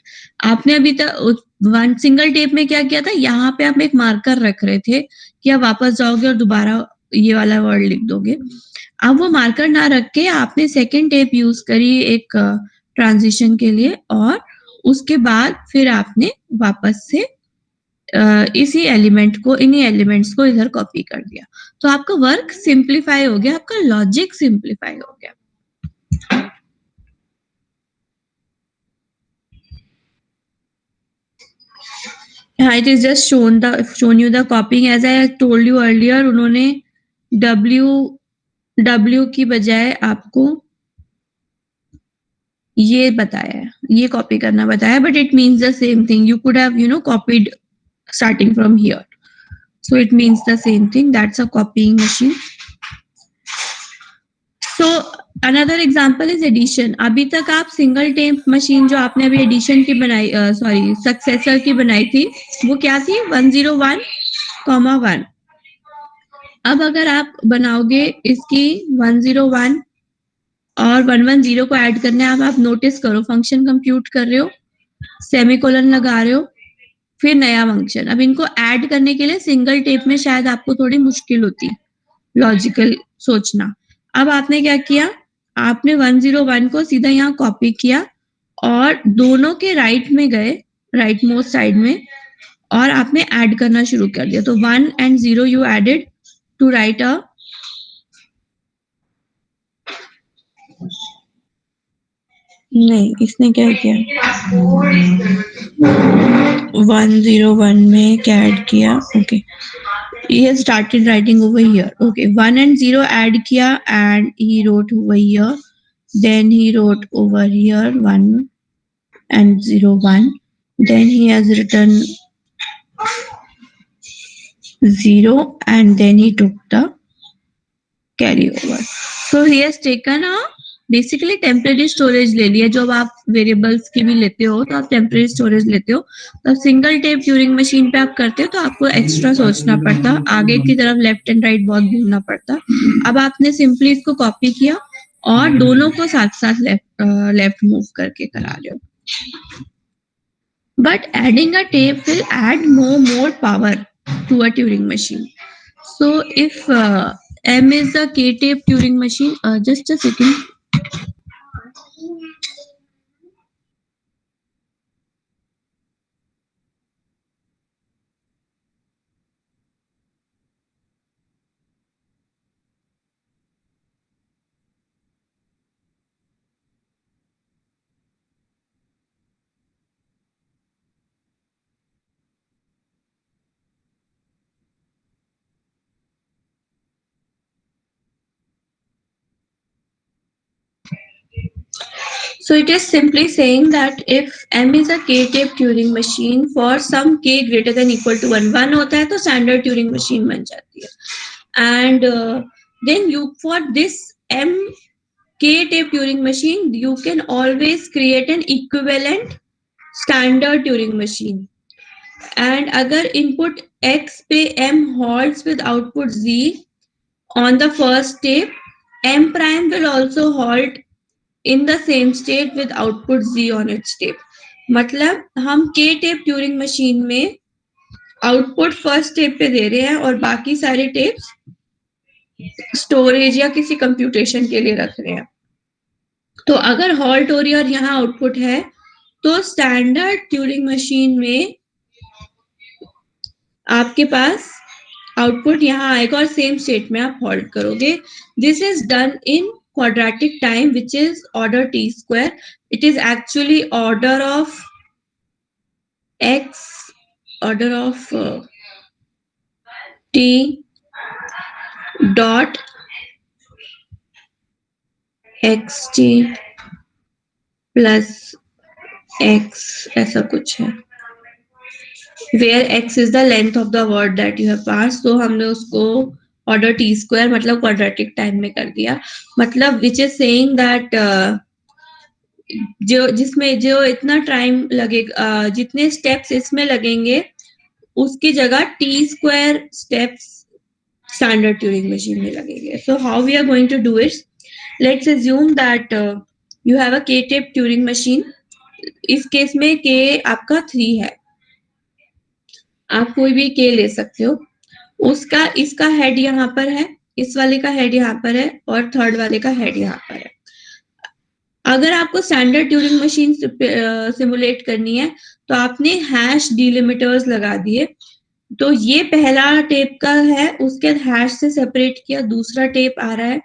आपने अभी तक वन सिंगल टेप में क्या किया था, यहाँ पे आप एक मार्कर रख रहे थे कि आप वापस जाओगे और दोबारा ये वाला वर्ड लिख दोगे। अब वो मार्कर ना रख के आपने सेकेंड टेप यूज करी एक ट्रांजिशन के लिए, और उसके बाद फिर आपने वापस से इसी एलिमेंट को, इन्हीं एलिमेंट्स को इधर कॉपी कर दिया। तो आपका वर्क सिंप्लीफाई हो गया, आपका लॉजिक सिंप्लीफाई हो गया। it is just shown you the copying. As I told you earlier, उन्होंने W की बजाय आपको ये बताया है, ये कॉपी करना बताया, but it means the same thing. You could have, copied starting from here. So it means the same thing. That's a copying machine. So another example is addition. अभी तक आप सिंगल टेप मशीन जो आपने अभी addition की बनाई, sorry successor की बनाई थी, वो क्या थी, 101,1। अब अगर आप बनाओगे इसकी 101 और 110 को ऐड करने, आप नोटिस करो, फंक्शन कंप्यूट कर रहे हो, सेमीकोलन लगा रहे हो, फिर नया फंक्शन। अब इनको ऐड करने के लिए सिंगल टेप में शायद आपको थोड़ी मुश्किल होती लॉजिकल सोचना। अब आपने क्या किया, आपने 101 को सीधा यहाँ कॉपी किया और दोनों के राइट में गए, राइट मोस्ट साइड में, और आपने ऐड करना शुरू कर दिया। तो 1 and 0 you added to write a नहीं, इसने क्या किया, 101 में क्या ऐड किया, okay, he has started writing over here. Okay, 1 and 0 add किया and he wrote over here. Then he wrote over here 1 and 0 1. Then he has written 0 and then he took the carry over. So he has taken a basically temporary storage ले लिया, जब आप variables की भी लेते हो तो आप टेम्परेरी स्टोरेज लेते हो, तो सिंगल टेप ट्यूरिंग मशीन पे आप करते हो तो आपको एक्स्ट्रा सोचना पड़ता, आगे की तरफ लेफ्ट एंड राइट बहुत घूमना पड़ता। अब आपने सिंपली इसको कॉपी किया और दोनों को साथ साथ लेफ्ट मूव करके करा रहे हो। But adding a tape will add no more power to a Turing machine. So if M is a K-tape Turing machine, just a second. So it is simply saying that if M is a K-tape Turing machine for some K greater than equal to 1 होता है तो standard Turing machine बन जाती है. And then you, for this M K-tape Turing machine, you can always create an equivalent standard Turing machine. And अगर input X पे M halts with output Z on the first step, M prime will also halt in the same state with output Z on its step. मतलब हम K tape Turing machine में output first tape पे दे रहे हैं और बाकी सारे tapes storage या किसी कंप्यूटेशन के लिए रख रहे हैं। तो अगर हॉल्ट हो रही है और यहाँ आउटपुट है तो स्टैंडर्ड ट्यूरिंग मशीन में आपके पास आउटपुट यहाँ आएगा और सेम स्टेट में आप हॉल्ट करोगे। This is done in quadratic time, which is order t square. It is actually order of x, order of t dot xt plus x, ऐसा कुछ है, where x is the length of the word that you have passed. तो हमने उसको order T square मतलब quadratic time में कर दिया, मतलब विच इज सेइंग दैट जो इतना टाइम लगेगा, जितने स्टेप्स इसमें लगेंगे उसकी जगह T square steps standard Turing machine में लगेंगे. So how we are going to do it, let's assume that you have a K tape Turing machine. इस केस में के आपका 3 है, आप कोई भी के ले सकते हो. उसका इसका हेड यहाँ पर है, इस वाले का हेड यहाँ पर है और थर्ड वाले का हेड यहाँ पर है. अगर आपको स्टैंडर्ड ट्यूरिंग मशीन सिमुलेट करनी है तो आपने हैश डिलिमिटर्स लगा दिए. तो ये पहला टेप का है, उसके हैश से सेपरेट किया, दूसरा टेप आ रहा है,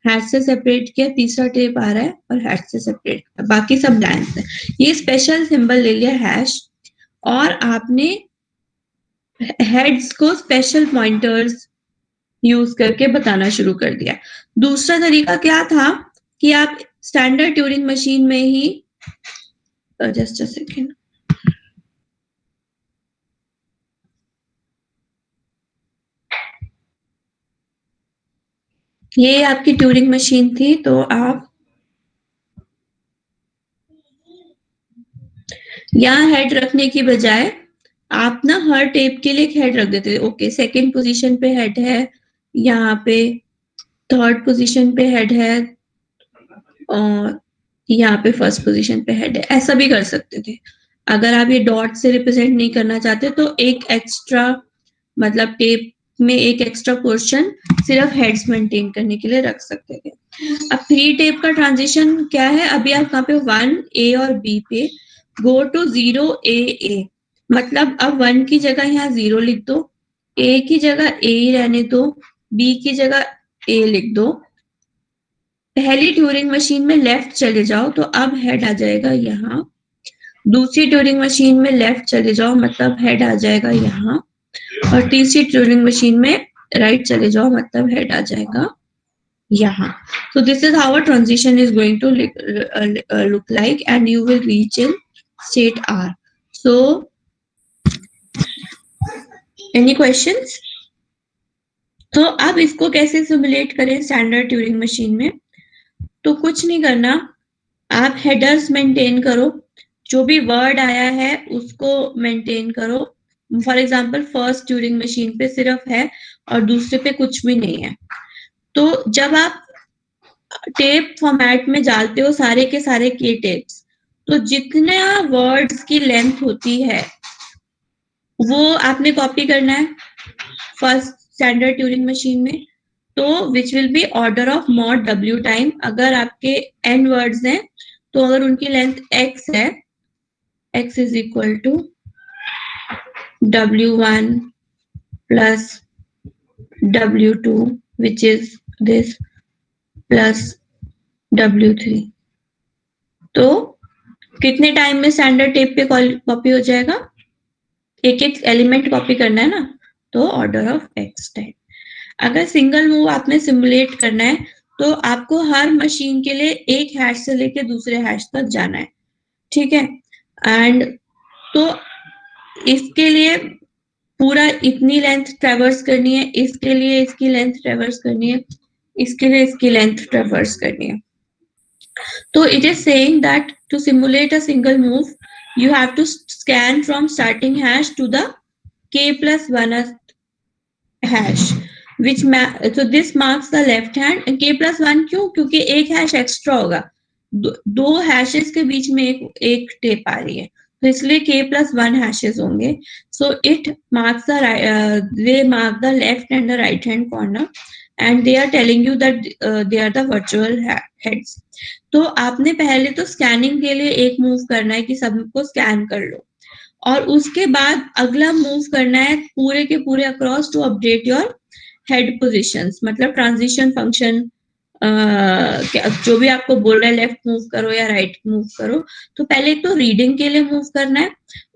हैश से सेपरेट किया, तीसरा टेप आ रहा है और हैश से सेपरेट किया, बाकी सब ब्लैंक है. ये स्पेशल सिंबल ले लिया हैश, और आपने हेड्स को स्पेशल पॉइंटर्स यूज करके बताना शुरू कर दिया. दूसरा तरीका क्या था कि आप स्टैंडर्ड ट्यूरिंग मशीन में ही, जस्ट अ सेकेंड, ये आपकी ट्यूरिंग मशीन थी, तो आप यहाँ हेड रखने की बजाय आप ना हर टेप के लिए एक हेड रख देते थे. ओके, सेकेंड पोजीशन पे हेड है, यहाँ पे थर्ड पोजीशन पे हेड है और यहाँ पे फर्स्ट पोजीशन पे हेड है. ऐसा भी कर सकते थे. अगर आप ये डॉट से रिप्रेजेंट नहीं करना चाहते तो एक एक्स्ट्रा, मतलब टेप में एक एक्स्ट्रा पोर्शन सिर्फ हेड्स मेंटेन करने के लिए रख सकते थे. अब 3 टेप का ट्रांजिशन क्या है, अभी आप कहाँ पे 1 ए और बी पे, गो टू 0 ए, मतलब अब 1 की जगह यहाँ 0 लिख दो, ए की जगह ए ही रहने दो, बी की जगह ए लिख दो. पहली ट्यूरिंग मशीन में लेफ्ट चले जाओ तो अब हेड आ जाएगा यहाँ. दूसरी ट्यूरिंग मशीन में लेफ्ट चले जाओ मतलब हेड आ जाएगा यहाँ. और तीसरी ट्यूरिंग मशीन में राइट चले जाओ मतलब हेड आ जाएगा यहाँ. So this is how a transition is going to look like, and you will reach in state R. So any questions? तो अब इसको कैसे सिमुलेट करें स्टैंडर्ड ट्यूरिंग मशीन में, तो कुछ नहीं करना, आप हेडर्स मेंटेन करो, जो भी वर्ड आया है उसको मेंटेन करो। For example first Turing machine पे सिर्फ है और दूसरे पे कुछ भी नहीं है। तो जब आप टेप फॉर्मेट में डालते हो सारे के सारे के टेप्स, तो जितना वर्ड्स की लेंथ होती है वो आपने कॉपी करना है फर्स्ट स्टैंडर्ड ट्यूरिंग मशीन में। तो which will be order of mod W time. अगर आपके एन वर्ड्स हैं तो अगर उनकी लेंथ x है, x is equal to w1 plus w2 which is this plus w3। तो कितने टाइम में स्टैंडर्ड टेप पे कॉपी हो जाएगा? एक एक एलिमेंट कॉपी करना है ना, तो ऑर्डर ऑफ x टाइम। अगर सिंगल मूव आपने सिमुलेट करना है तो आपको हर मशीन के लिए एक हैश से लेके दूसरे हैश तक जाना है, ठीक है। एंड तो इसके लिए पूरा इतनी लेंथ ट्रेवर्स करनी है, इसके लिए इसकी लेंथ ट्रेवर्स करनी है, इसके लिए इसकी लेंथ ट्रेवर्स करनी है। तो it is saying that to simulate a single move, you have to scan from starting hash to the k plus 1th hash, which so this marks the left hand। k plus 1 क्यों? क्योंकि एक hash extra होगा, दो hashes के बीच में एक tape आ रही है, तो इसलिए k plus 1 हैशेस होंगे। So it marks they mark the left and the right hand corner and they are telling you that they are the virtual heads. तो आपने पहले तो स्कैनिंग के लिए एक मूव करना है कि सबको स्कैन कर लो, और उसके बाद अगला मूव करना है पूरे के पूरे across to update your head positions. मतलब ट्रांजिशन फंक्शन जो भी आपको बोल रहा है लेफ्ट मूव करो या राइट मूव करो, तो पहले तो रीडिंग के लिए मूव करना है,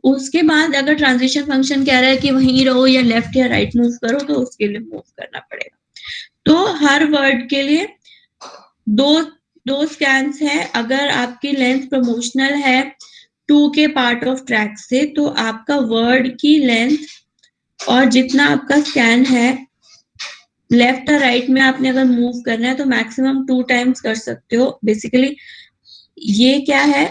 उसके बाद अगर ट्रांजिशन फंक्शन कह रहा है कि वहीं रहो या लेफ्ट या राइट मूव करो तो उसके लिए मूव करना पड़ेगा। तो हर वर्ड के लिए दो स्कैन्स है। अगर आपकी लेंथ प्रमोशनल है 2 के पार्ट ऑफ ट्रैक से, तो आपका वर्ड की लेंथ और जितना आपका स्कैन है लेफ्ट और राइट में आपने अगर मूव करना है तो मैक्सिमम 2 टाइम्स कर सकते हो। बेसिकली ये क्या है,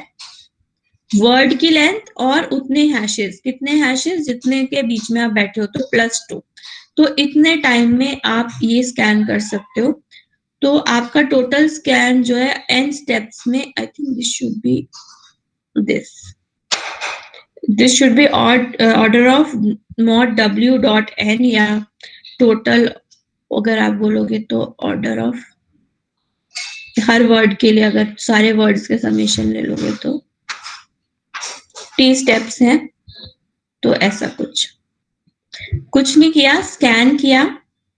वर्ड की लेंथ और उतने हैशेस, कितने हैशेस जितने के बीच में आप बैठे हो तो +2, तो इतने टाइम में आप ये स्कैन कर सकते हो। तो आपका टोटल स्कैन जो है n स्टेप्स में, आई think this should B this should B order of mod w dot n, या टोटल अगर आप बोलोगे तो ऑर्डर ऑफ हर वर्ड के लिए, अगर सारे वर्ड्स के समेशन ले लोगे तो t स्टेप्स हैं। तो ऐसा कुछ नहीं किया, स्कैन किया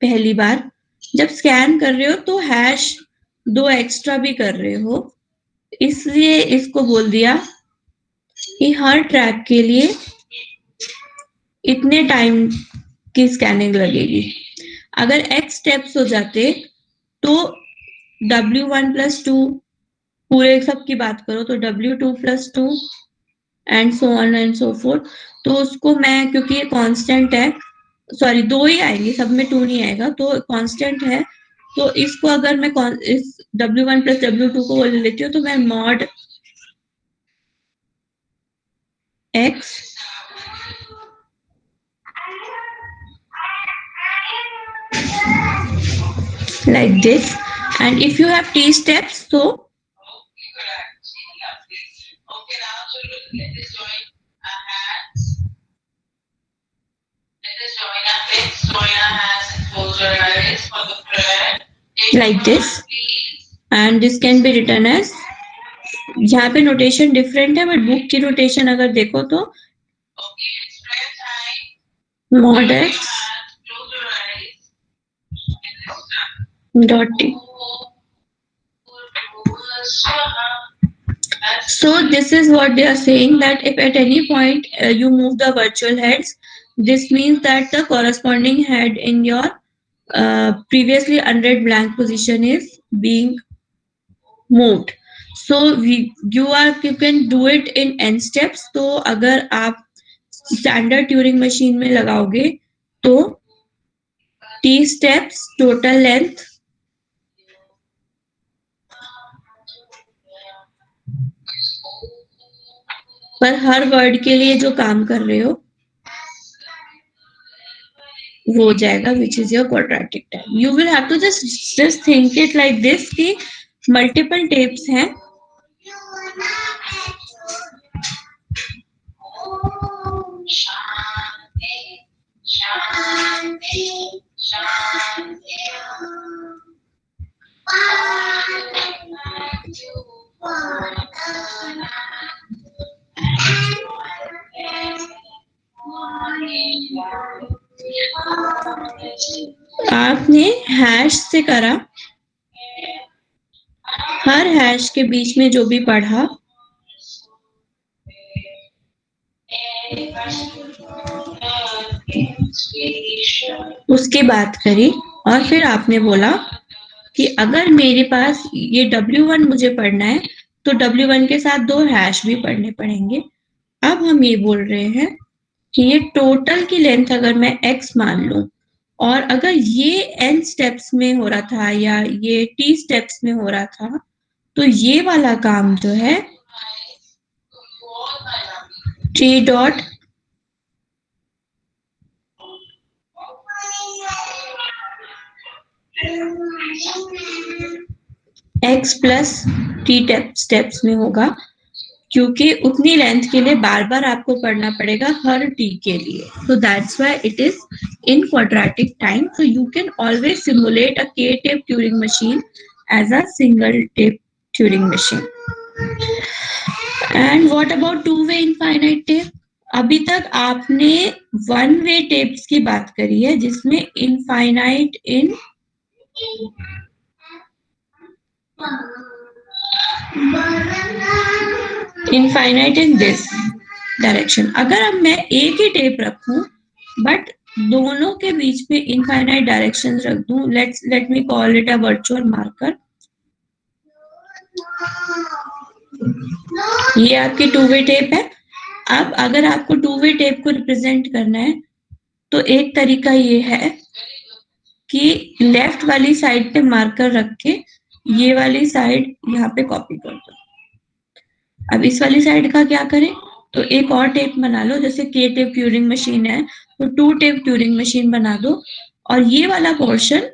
पहली बार। जब स्कैन कर रहे हो तो हैश 2 एक्स्ट्रा भी कर रहे हो, इसलिए इसको बोल दिया कि हर ट्रैक के लिए इतने टाइम की स्कैनिंग लगेगी। अगर x स्टेप्स हो जाते तो w1 + 2 पूरे सब की बात करो तो w2 + 2 and so on and so fourth. तो उसको मैं, क्योंकि ये कांस्टेंट है, सॉरी 2 ही आएंगे, सब में 2 नहीं आएगा, तो कांस्टेंट है, तो इसको अगर मैं इस w1 + w2 को बोल लेती हूँ तो मैं mod x like this, and if you have t steps, so like this, and this can be written as, यहाँ पे नोटेशन डिफरेंट है बट बुक की नोटेशन अगर देखो तो mod x dot t। So this is what they are saying, that if at any point you move the virtual heads, this means that the corresponding head in your previously unread blank position is being moved। So you can do it in n steps। तो अगर आप standard Turing machine में लगाओगे तो t steps, total length पर हर word के लिए जो काम कर रहे हो वो हो जाएगा which is your quadratic time. You will have to just think it like this कि मल्टीपल टेप्स हैं. आपने हैश से करा, हर हैश के बीच में जो भी पढ़ा उसकी बात करी, और फिर आपने बोला कि अगर मेरे पास ये W1 मुझे पढ़ना है तो W1 के साथ 2 हैश भी पढ़ने पड़ेंगे. अब हम ये बोल रहे हैं कि ये टोटल की लेंथ अगर मैं x मान लूं, और अगर ये n स्टेप्स में हो रहा था या ये t स्टेप्स में हो रहा था, तो ये वाला काम जो है t dot x plus t steps में होगा, क्योंकि उतनी लेंथ के लिए बार बार आपको पढ़ना पड़ेगा हर t के लिए. So that's why it is in quadratic time. So you can always simulate a k-tape Turing machine as a single tape Turing machine. And what about two-way infinite tape? अभी तक आपने वन वे टेप्स की बात करी है जिसमें infinite in this direction. अगर अब मैं एक ही टेप रखूं बट दोनों के बीच में इनफाइनाइट डायरेक्शन रख दूं, let me call it a virtual marker. ये आपकी टू वे टेप है. अब अगर आपको टू वे टेप को रिप्रेजेंट करना है तो एक तरीका ये है कि लेफ्ट वाली साइड पे मार्कर रख के ये वाली साइड यहाँ पे कॉपी कर दो. अब इस वाली साइड का क्या करें, तो एक और टेप बना लो. जैसे के टेप ट्यूरिंग मशीन है तो 2 टेप ट्यूरिंग मशीन बना दो, और ये वाला पोर्शन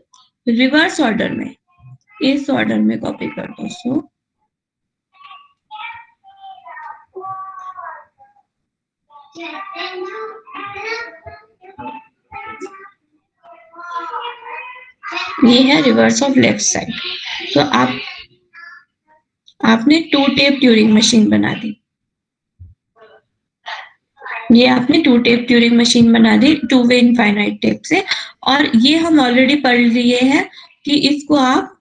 रिवर्स ऑर्डर में इस ऑर्डर में कॉपी कर दो. सो ये है रिवर्स ऑफ लेफ्ट साइड. तो आपने 2 टेप ट्यूरिंग मशीन बना दी. ये आपने 2 टेप ट्यूरिंग मशीन बना दी टू वे इनफाइनाइट टेप से. और ये हम ऑलरेडी पढ़ लिए हैं कि इसको आप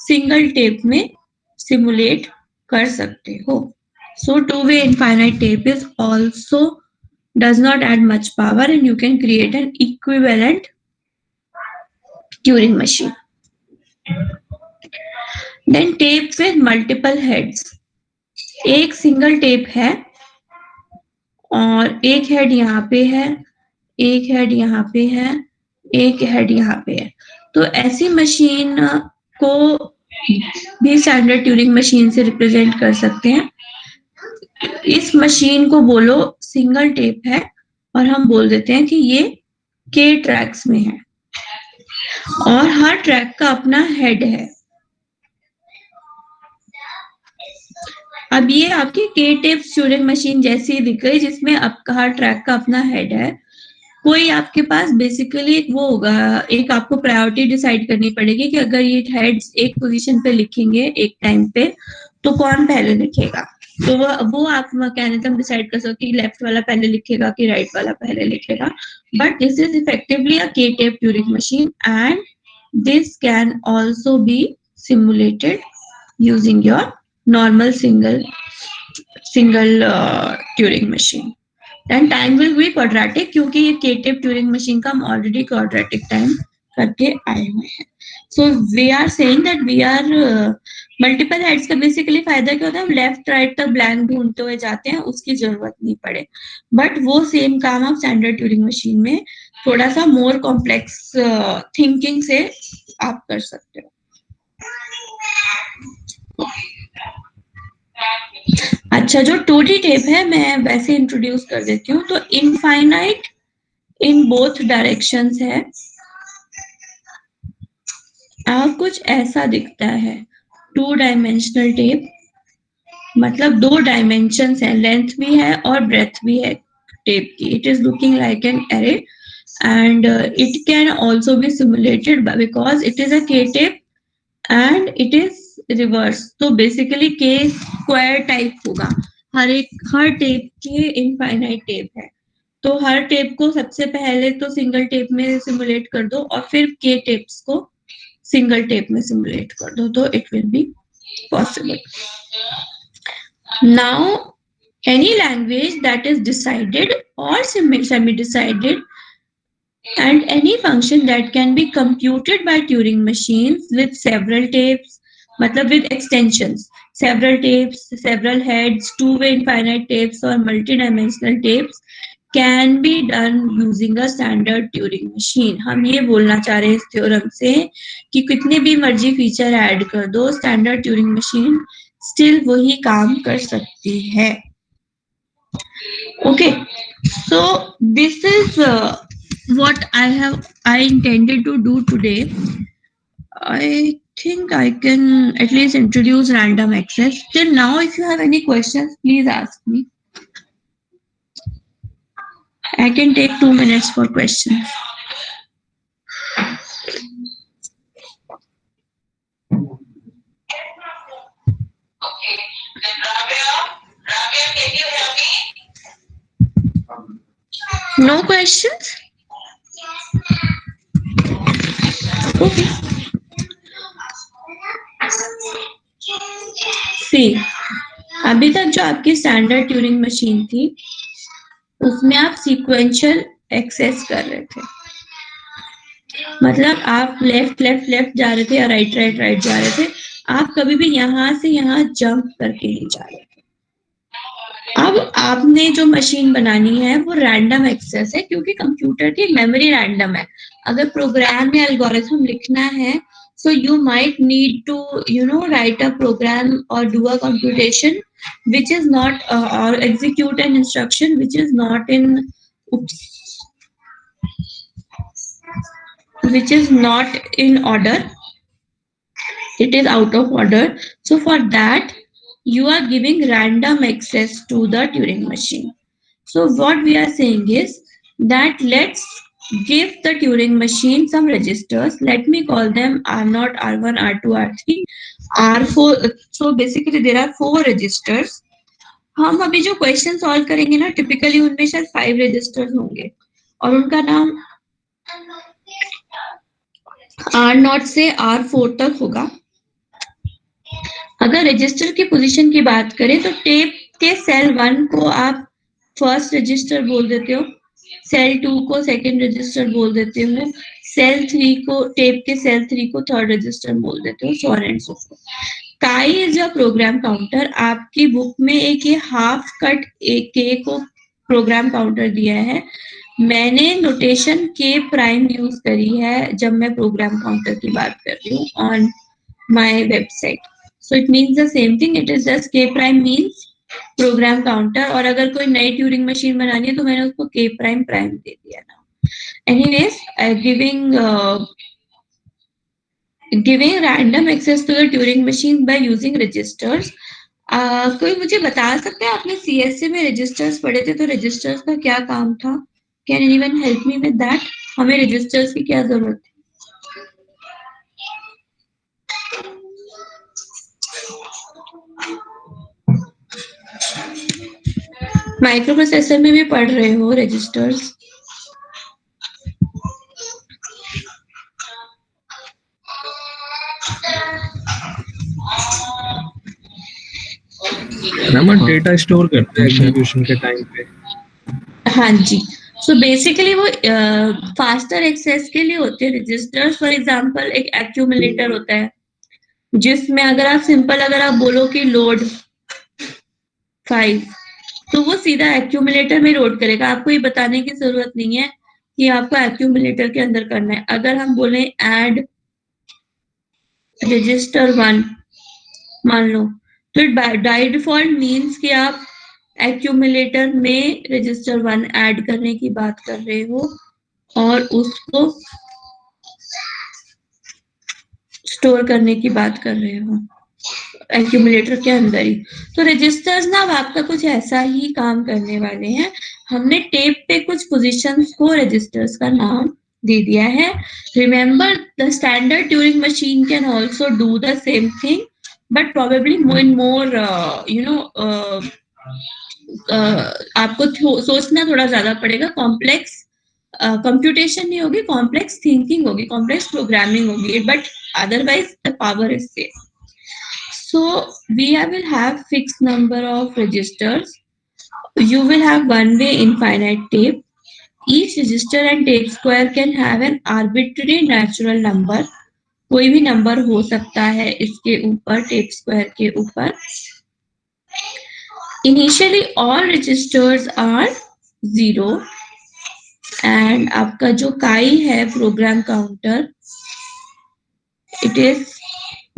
सिंगल टेप में सिमुलेट कर सकते हो. So two-way infinite tape is also does not add much power and you can create an equivalent Turing machine. Then tape with multiple heads. एक सिंगल टेप है और एक हेड यहाँ पे है, एक हेड यहाँ पे है, एक हेड यहाँ पे है. तो ऐसी मशीन को भी स्टैंडर्ड ट्यूरिंग मशीन से रिप्रेजेंट कर सकते हैं. इस मशीन को बोलो सिंगल टेप है और हम बोल देते हैं कि ये के ट्रैक्स में है और हर ट्रैक का अपना हेड है. अब ये आपकी के टेप ट्यूरिंग मशीन जैसी दिख रही जिसमें आपका हर ट्रैक का अपना हेड है. कोई आपके पास बेसिकली वो होगा, एक आपको प्रायोरिटी डिसाइड करनी पड़ेगी कि अगर ये हेड्स एक पोजीशन पे लिखेंगे एक टाइम पे तो कौन पहले लिखेगा. तो वो आप मैकेनिज्म डिसाइड कर सकते हैं, लेफ्ट वाला पहले लिखेगा कि राइट वाला पहले लिखेगा. But this is effectively a K tape Turing machine and this can also be simulated using your normal single Turing machine. And time will be quadratic क्योंकि ये के टेप ट्यूरिंग मशीन का हम ऑलरेडी क्वाड्रेटिक टाइम करके आए हुए हैं. So we are saying that we are multiple heads का बेसिकली फायदा क्या होता है, हम लेफ्ट राइट तक ब्लैंक ढूंढते हुए जाते हैं, उसकी जरूरत नहीं पड़े. बट वो सेम काम आप स्टैंडर्ड ट्यूरिंग मशीन में थोड़ा सा मोर कॉम्प्लेक्स थिंकिंग से आप कर सकते हो. अच्छा अच्छा, जो 2D टेप है मैं वैसे इंट्रोड्यूस कर देती हूँ। तो इनफाइनाइट इन बोथ डायरेक्शंस है, कुछ ऐसा दिखता है। 2 डायमेंशनल टेप मतलब 2 डायमेंशंस है, लेंथ भी है और ब्रेथ भी है टेप की। It is looking like an array and it can also be simulated because it is a K tape and it is reverse. तो basically K square type होगा। हर टेप के इनफाइनाइट टेप है, तो हर tape को सबसे पहले तो सिंगल टेप में सिमुलेट कर दो और फिर के टेप्स को सिंगल टेप में सिमुलेट कर दो, तो it will be possible. Now, any language that is decided or semi-decided and any function that can be computed by Turing machines with several tapes, मतलब with extensions, several tapes, several heads, two-way infinite tapes or multi-dimensional tapes can be done using a standard Turing machine. हम ये बोलना चाह रहे हैं इस theorem से कि कितने भी मर्जी फीचर ऐड कर दो, स्टैंडर्ड ट्यूरिंग मशीन स्टिल वही काम कर सकती है। Okay, so this is what I intended to do today. I think I can at least introduce random access. Till now, if you have any questions, please ask me. I can take 2 minutes for questions. No questions? Okay. See, अभी तक जो आपकी standard Turing machine थी उसमें आप sequential access कर रहे थे, मतलब आप लेफ्ट लेफ्ट लेफ्ट जा रहे थे या राइट राइट राइट जा रहे थे, आप कभी भी यहाँ से यहाँ जंप करके नहीं जा रहे थे। अब आपने जो मशीन बनानी है वो रैंडम एक्सेस है, क्योंकि कंप्यूटर की मेमोरी रैंडम है। अगर प्रोग्राम या एल्गोरिथम लिखना है, so you might need to write a program or do a computation which is not or execute an instruction which is not in oops, which is not in order, it is out of order. So for that you are giving random access to the Turing machine. So what we are saying is that let's give the Turing machine some registers. Let me call them R0, R1, R2, R3, R4. So basically there are 4 registers. हम अभी जो question solve करेंगे ना, typically उनमें शायद 5 registers होंगे और उनका नाम R0 से R4 तक होगा। अगर रजिस्टर की पोजीशन की बात करें तो टेप के सेल 1 को आप फर्स्ट रजिस्टर बोल देते हो, सेल 2 को सेकंड रजिस्टर बोल देते हो, सेल 3 को टेप के सेल 3 को थर्ड रजिस्टर बोल देते हो, so on and so fourth. काई इज अ प्रोग्राम काउंटर। आपकी बुक में एक ये हाफ कट के को प्रोग्राम काउंटर दिया है, मैंने नोटेशन के प्राइम यूज करी है जब मैं प्रोग्राम काउंटर की बात कर रही हूँ on my website. So it means the same thing, it is just के प्राइम मीन्स प्रोग्राम काउंटर, और अगर कोई नई ट्यूरिंग मशीन बनानी है तो मैंने उसको के प्राइम प्राइम दे दिया ना। Anyways, giving random access to the Turing machine by using registers. कोई मुझे बता सकता है, आपने CSC में रजिस्टर्स पढ़े थे, तो रजिस्टर्स का क्या काम था? Can anyone help me with that? हमें रजिस्टर्स की क्या जरूरत है? माइक्रो प्रोसेसर में भी पढ़ रहे हो रजिस्टर्स? डेटा स्टोर करते हैं एग्जीक्यूशन के टाइम पे। हाँ जी, सो बेसिकली वो फास्टर एक्सेस के लिए होते हैं रजिस्टर्स। फॉर एग्जांपल एक एक्यूमुलेटर होता है जिसमें अगर आप सिंपल अगर आप बोलो कि लोड 5, तो वो सीधा एक्यूमुलेटर में लोड करेगा, आपको ये बताने की जरूरत नहीं है कि आपको एक्यूमुलेटर के अंदर करना है। अगर हम बोले ऐड रजिस्टर 1 मान लो, तो बाय डिफॉल्ट मीन्स कि आप एक्यूमुलेटर में रजिस्टर 1 ऐड करने की बात कर रहे हो और उसको स्टोर करने की बात कर रहे हो एक्यूमुलेटर के अंदर ही। तो रजिस्टर्स ना अब आपका कुछ ऐसा ही काम करने वाले हैं। हमने टेप पे कुछ पोजीशंस को रजिस्टर्स का नाम दे दिया है। Remember the standard Turing machine can also do the same thing but probably in more आपको सोचना थोड़ा ज्यादा पड़ेगा। कॉम्प्लेक्स कंप्यूटेशन नहीं होगी, कॉम्प्लेक्स थिंकिंग होगी, कॉम्प्लेक्स प्रोग्रामिंग होगी, but otherwise the power is same. So we will have fixed number of registers. You will have one way infinite tape. Each register and tape square can have an arbitrary natural number. कोई भी number हो सकता है इसके ऊपर, tape square के ऊपर। Initially all registers are 0 and आपका जो काई है program counter it is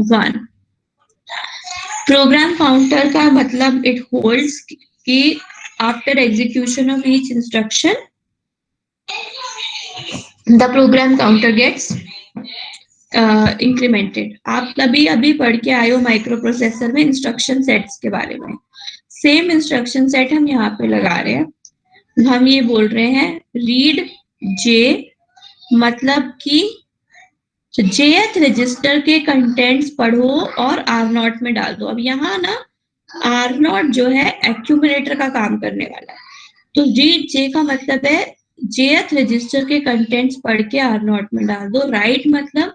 1. Program counter का मतलब इट होल्ड्स कि after execution of each instruction the program counter gets incremented. आप कभी अभी पढ़ के आए हो माइक्रो प्रोसेसर में इंस्ट्रक्शन सेट्स के बारे में। सेम इंस्ट्रक्शन सेट हम यहाँ पे लगा रहे हैं। हम ये बोल रहे हैं रीड जे, मतलब कि jth रजिस्टर के कंटेंट्स पढ़ो और R0 में डाल दो। अब यहाँ ना R0 जो है एक्यूमुलेटर का काम करने वाला है। तो रीड जे का मतलब है jth रजिस्टर के कंटेंट्स पढ़ के R0 में डाल दो। राइट मतलब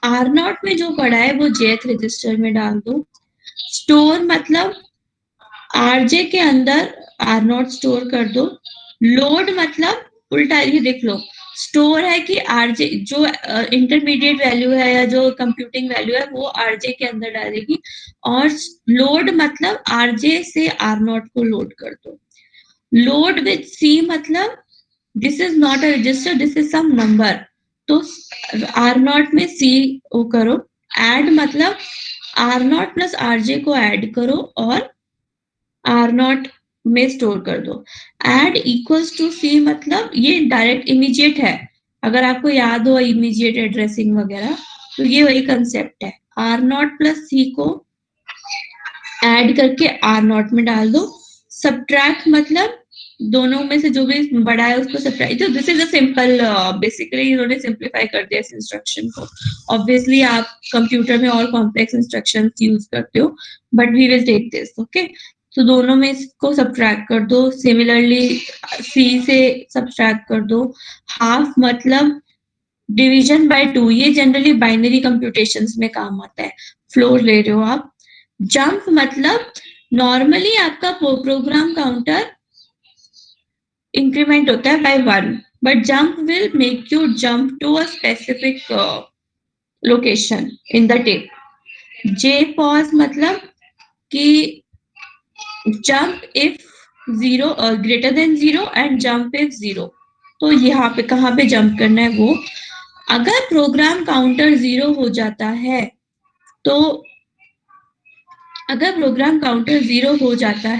R0 में जो पढ़ा है वो jth रजिस्टर में डाल दो। स्टोर मतलब RJ के अंदर R0 स्टोर कर दो। लोड मतलब उल्टा, ये देख लो, स्टोर है कि आरजे जो इंटरमीडिएट वैल्यू है या जो कंप्यूटिंग वैल्यू है वो आरजे के अंदर डालेगी। और लोड मतलब आरजे से R0 को लोड कर दो। लोड विद सी मतलब this is not a register, this is some number, तो R0 में सी वो करो। ऐड मतलब R0 प्लस आरजे को ऐड करो और R0 में स्टोर कर दो। एड इक्वल्स टू सी मतलब ये डायरेक्ट इमीडिएट है। अगर आपको याद हो इमीडिएट एड्रेसिंग वगैरह, तो ये वही कंसेप्ट है। R0 प्लस सी को ऐड करके R0 में डाल दो। सब्ट्रैक्ट मतलब दोनों में से जो भी बड़ा है उसको सब्ट्रैक्ट। तो this is a simple, basically इन्होंने सिंप्लीफाई कर दिया इस इंस्ट्रक्शन को। ऑब्वियसली आप कंप्यूटर में और कॉम्प्लेक्स इंस्ट्रक्शंस यूज करते हो, but we will take this, okay. तो दोनों में इसको सब्ट्रैक्ट कर दो। सिमिलरली सी से सब्ट्रैक्ट कर दो। हाफ मतलब डिवीजन बाय 2, ये जनरली बाइनरी कंप्यूटेशंस में काम आता है। फ्लोर ले रहे हो आप। जंप मतलब नॉर्मली आपका प्रोग्राम काउंटर इंक्रीमेंट होता है by 1, but jump will make you jump to a specific location in the tape. J pos मतलब कि jump if 0 greater than 0 and jump if 0। तो यहाँ पे कहाँ पे जंप करना है वो। अगर प्रोग्राम काउंटर 0 हो जाता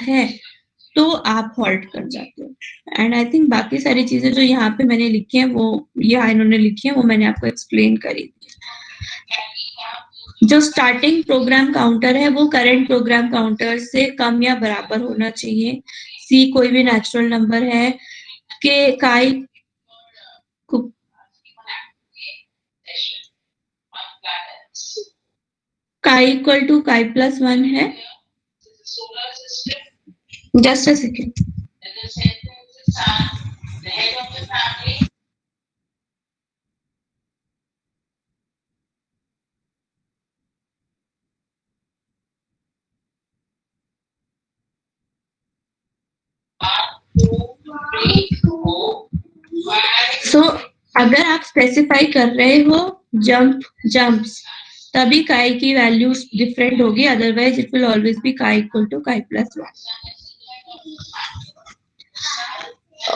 है तो आप हॉल्ट कर जाते हो। एंड आई थिंक बाकी सारी चीजें जो यहाँ पे मैंने लिखी हैं वो इन्होंने लिखी है, वो मैंने आपको एक्सप्लेन करी। जो स्टार्टिंग प्रोग्राम काउंटर है वो करंट प्रोग्राम काउंटर से कम या बराबर होना चाहिए। सी कोई भी नेचुरल नंबर है कि काई इक्वल टू काई प्लस 1 है। Just a second. सो अगर आप स्पेसिफाई कर रहे हो जंप्स, तभी काई की वैल्यू डिफरेंट होगी, otherwise it will always be काई इक्वल टू काई plus 1।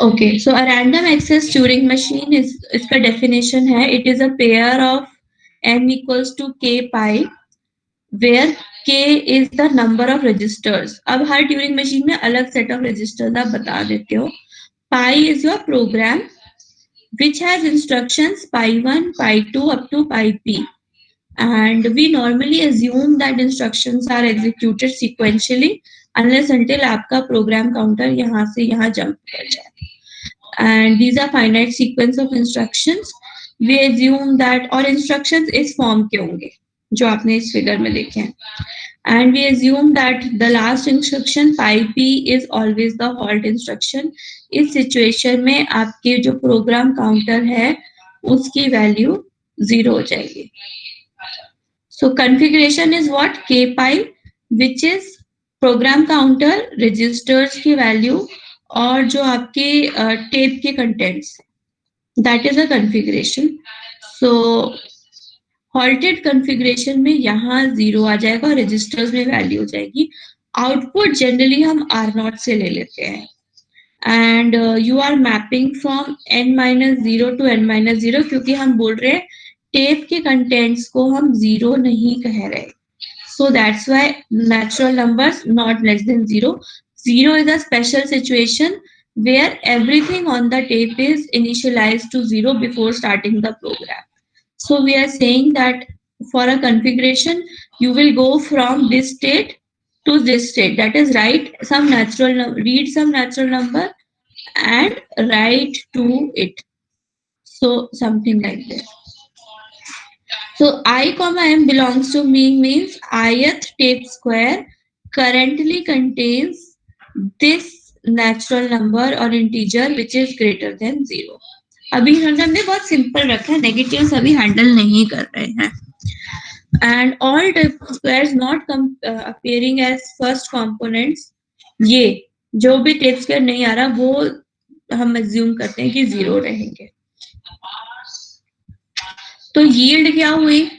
Okay, so a random access Turing machine इसका डेफिनेशन है, it is a pair of m equals to k पाई where K is the number of registers. अब हर Turing machine में अलग set of registers आप बता देते हो. Pi is your program which has instructions pi 1, pi 2 up to pi p. And we normally assume that instructions are executed sequentially unless until आपका program counter यहाँ से यहाँ jump कर जाए. And these are finite sequence of instructions. We assume that और instructions इस form के होंगे जो आपने इस figure में देखे हैं. And we assume that the last instruction pi p is always the halt instruction. इस situation में आपके जो program counter है उसकी value 0 हो जाएगी. So configuration is what? K pi, which is program counter, registers की value और जो आपके tape के contents. That is a configuration. So halted configuration में यहाँ 0 आ जाएगा और registers में value हो जाएगी. Output generally हम R0 से ले लेते हैं. And you are mapping from n-0 to n-0 क्योंकि हम बोल रहे हैं टेप के कंटेंट्स को हम 0 नहीं कह रहे. So that's why natural numbers not less than 0. 0 is a special situation where everything on the tape is initialized to 0 before starting the program. So we are saying that for a configuration, you will go from this state to this state. That is, read some natural number and write to it. So something like this. So I comma m belongs to me means ith tape square currently contains this natural number or integer which is greater than 0. अभी हमने बहुत simple रखा है, negatives अभी handle नहीं कर रहे हैं. And all tape squares not appearing as first components, ये जो भी tape square नहीं आ रहा वो हम assume करते हैं कि 0 रहेंगे. तो yield क्या हुई?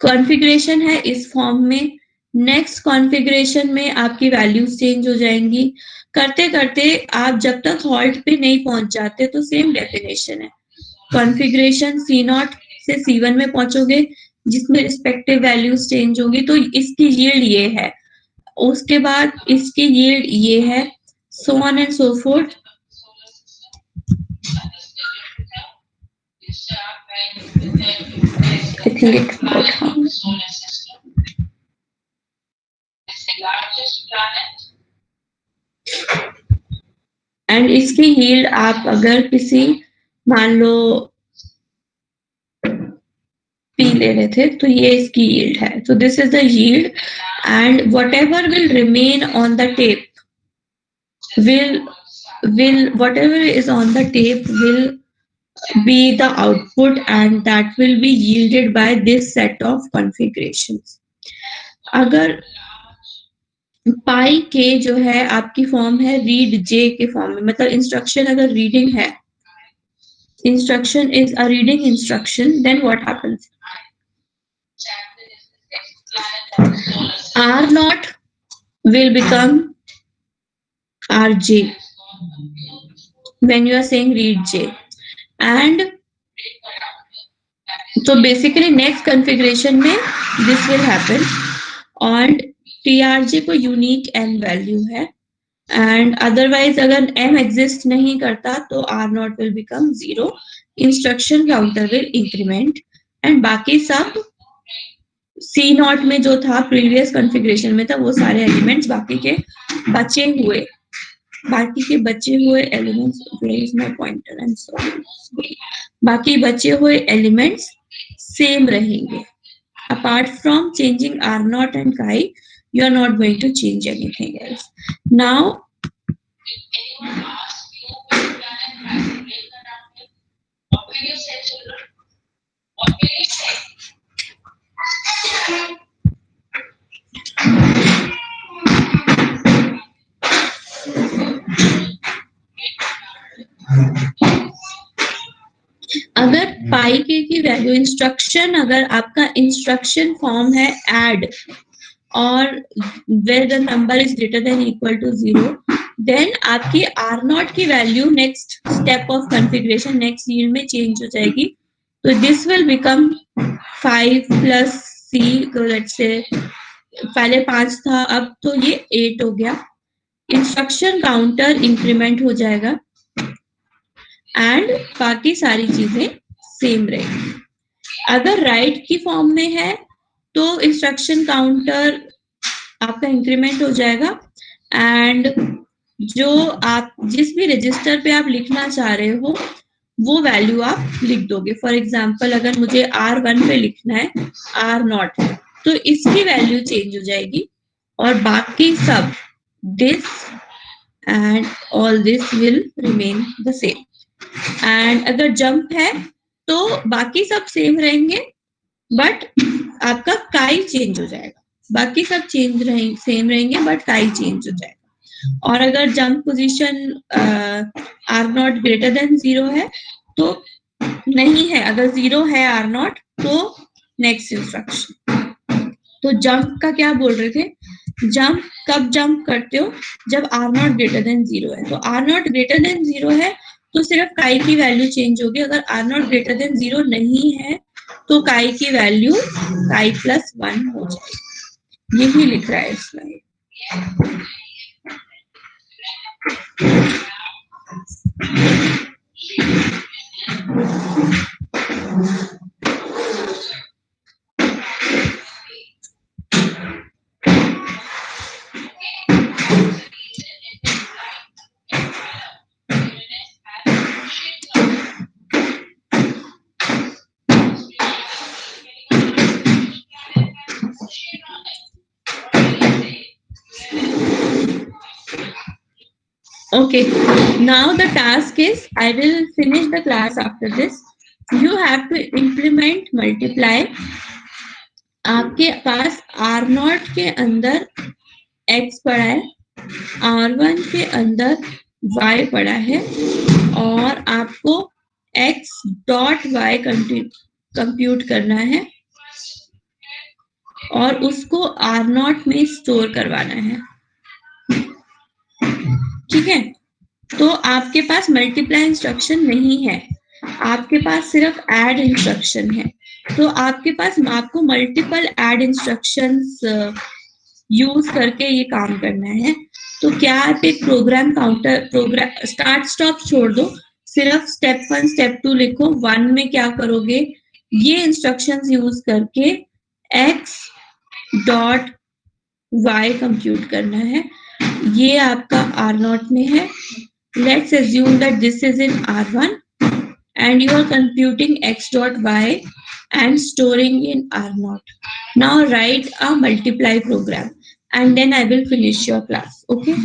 कॉन्फ़िगरेशन है इस फॉर्म में. नेक्स्ट कॉन्फ़िगरेशन में आपकी वैल्यूज चेंज हो जाएंगी. करते करते आप जब तक हॉल्ट पे नहीं पहुंच जाते तो सेम डेफिनेशन है. कॉन्फ़िगरेशन C0 से C1 में पहुंचोगे जिसमें रिस्पेक्टिव वैल्यूज चेंज होंगी. तो इसकी यील्ड ये है, उसके बाद इसकी यील्ड ये है, so on and so fourth. I think it's about how. And इसकी yield आप अगर किसी मान लो P ले रहे थे तो ये इसकी yield है. So this is the yield and whatever will remain on the tape will whatever is on the tape will be the output and that will be yielded by this set of configurations. अगर पाई के जो है आपकी form है read जे के form में, मतलब instruction अगर रीडिंग है, instruction is a reading instruction, then what happens? R0 will become RJ when you are saying read J. And so basically next configuration में this will happen and TRJ को unique m value है and otherwise अगर m exist नहीं करता तो R0 will become 0, instruction counter will increment and बाकी सब C0 में जो था previous configuration में था वो सारे elements बाकी के बचे हुए elements, where is my pointer? I'm sorry. बाकी बचे हुए elements same रहेंगे. Apart from changing R0 and chi, you are not going to change anything else. Now, अगर पाई के की वैल्यू इंस्ट्रक्शन, अगर आपका इंस्ट्रक्शन फॉर्म है ऐड और where the number is greater than equal to 0, then आपकी R0 की value next step of configuration next yield में चेंज हो जाएगी. तो this will become 5 plus C, so let's say पहले 5 था, अब तो ये 8 हो गया। इंस्ट्रक्शन काउंटर इंक्रीमेंट हो जाएगा एंड बाकी सारी चीजें सेम रहेगी। अगर राइट की फॉर्म में है तो इंस्ट्रक्शन काउंटर आपका इंक्रीमेंट हो जाएगा एंड जो आप जिस भी रजिस्टर पे आप लिखना चाह रहे हो वो वैल्यू आप लिख दोगे। फॉर एग्जाम्पल अगर मुझे R1 पे लिखना है R0 तो इसकी वैल्यू चेंज हो जाएगी और बाकी सब this and all this will remain the same. And अगर जंप है तो बाकी सब सेम रहेंगे बट आपका काई चेंज हो जाएगा। बाकी सब सेम रहेंगे बट काई चेंज हो जाएगा। और अगर jump position R0 greater than 0 है तो नहीं है, अगर 0 है R0 तो नेक्स्ट इंस्ट्रक्शन। तो जंप का क्या बोल रहे थे, जंप कब जंप करते हो, जब R0 ग्रेटर देन 0 है। तो R0 ग्रेटर देन 0 है तो सिर्फ काई की वैल्यू चेंज होगी। अगर R0 ग्रेटर देन 0 नहीं है तो काई की वैल्यू काई प्लस 1 हो जाएगी। यही लिख रहा है इसमें। Okay, now the task is, I will finish the class after this. You have to implement multiply. आपके पास R0 के अंदर x पड़ा है, R1 के अंदर y पड़ा है और आपको x डॉट y कंप्यूट करना है और उसको R0 में स्टोर करवाना है। ठीक है, तो आपके पास मल्टीप्लाई इंस्ट्रक्शन नहीं है, आपके पास सिर्फ ऐड इंस्ट्रक्शन है। तो आपके पास आपको मल्टीपल ऐड इंस्ट्रक्शंस यूज करके ये काम करना है। तो क्या आप एक program counter program start stop छोड़ दो, सिर्फ स्टेप 1 स्टेप 2 लिखो। 1 में क्या करोगे, ये इंस्ट्रक्शंस यूज करके x डॉट y कंप्यूट करना है। ये आपका R0 में है। Let's assume that this is in R1 and you are computing x dot y and storing in R0. Now write a multiply program and then I will finish your class. Okay.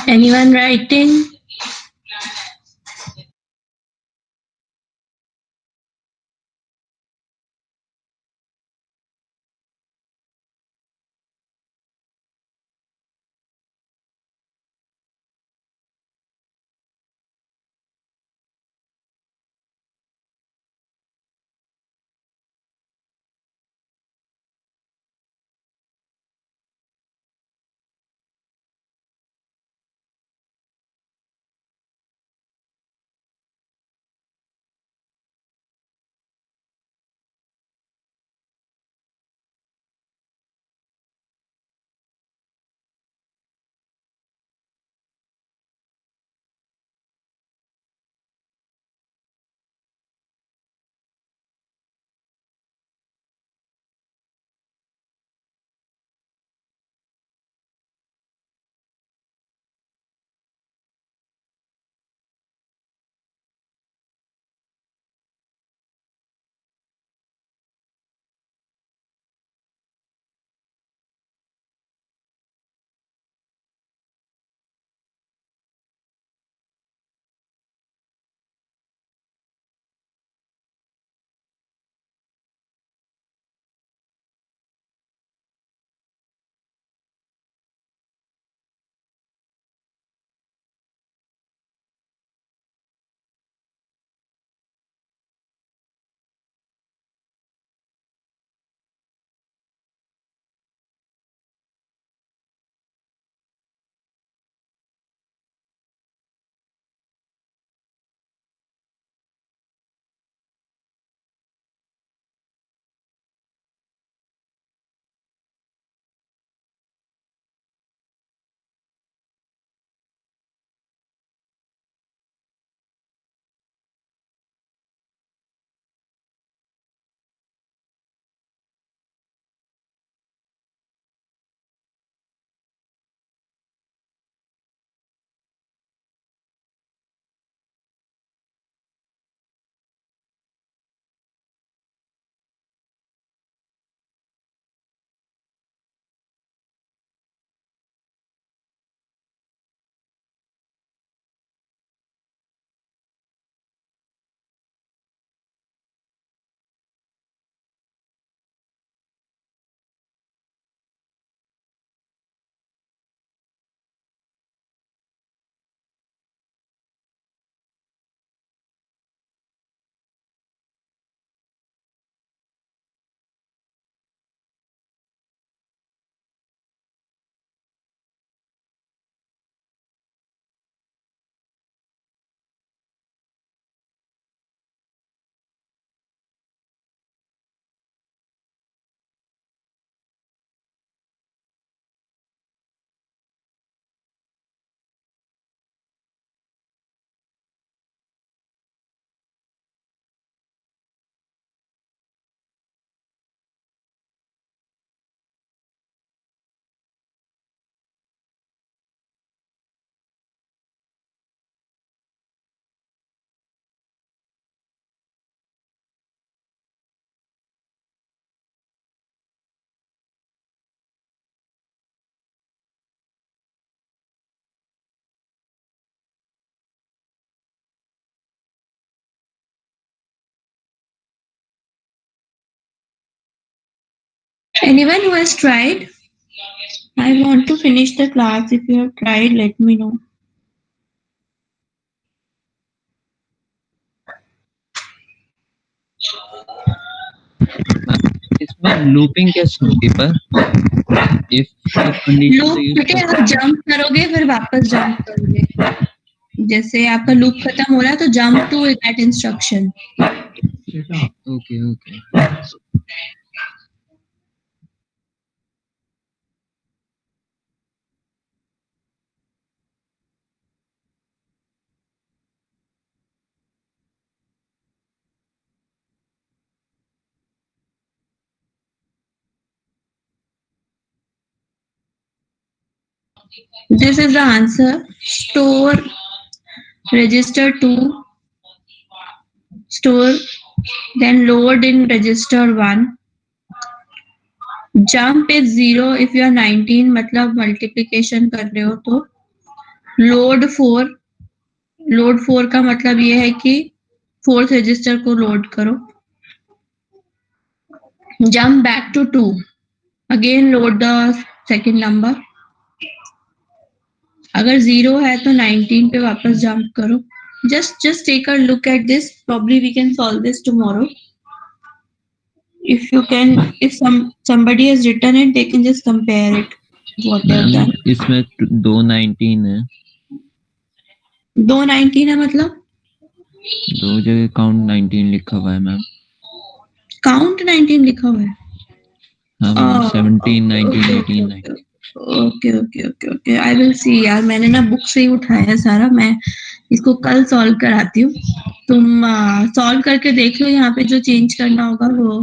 Anyone writing? Anyone who has tried? I want to finish the class. If you have tried, let me know. इसमें looping कैसे होगी पर if condition loop तो use बेटे आप jump करोगे फिर वापस जंप करोगे। जैसे आपका लूप खत्म हो रहा है तो jump to that instruction. Okay okay This is the answer. Store register 2, store, then load in register 1. Jump is 0 if you are 19 मतलब multiplication कर रहे हो तो लोड 4 का मतलब ये है कि 4th रजिस्टर को लोड करो. Jump back to 2. Again load the second number. अगर 0 है तो 19 पे वापस जंप करो. Just take a look at this. Probably we can solve this tomorrow. If you can, if somebody has written it, they can just compare it. What they have done. इसमें 219 है. 219 है मतलब? 2 जगह काउंट 19 लिखा हुआ है ma'am. Count 19 लिखा हुआ है. हाँ ma'am. 17 19 18 19. Okay. I will see यार, मैंने ना बुक से ही उठाया है सारा. मैं इसको कल सॉल्व कराती हूँ. तुम सॉल्व करके देख लो. यहाँ पे जो चेंज करना होगा वो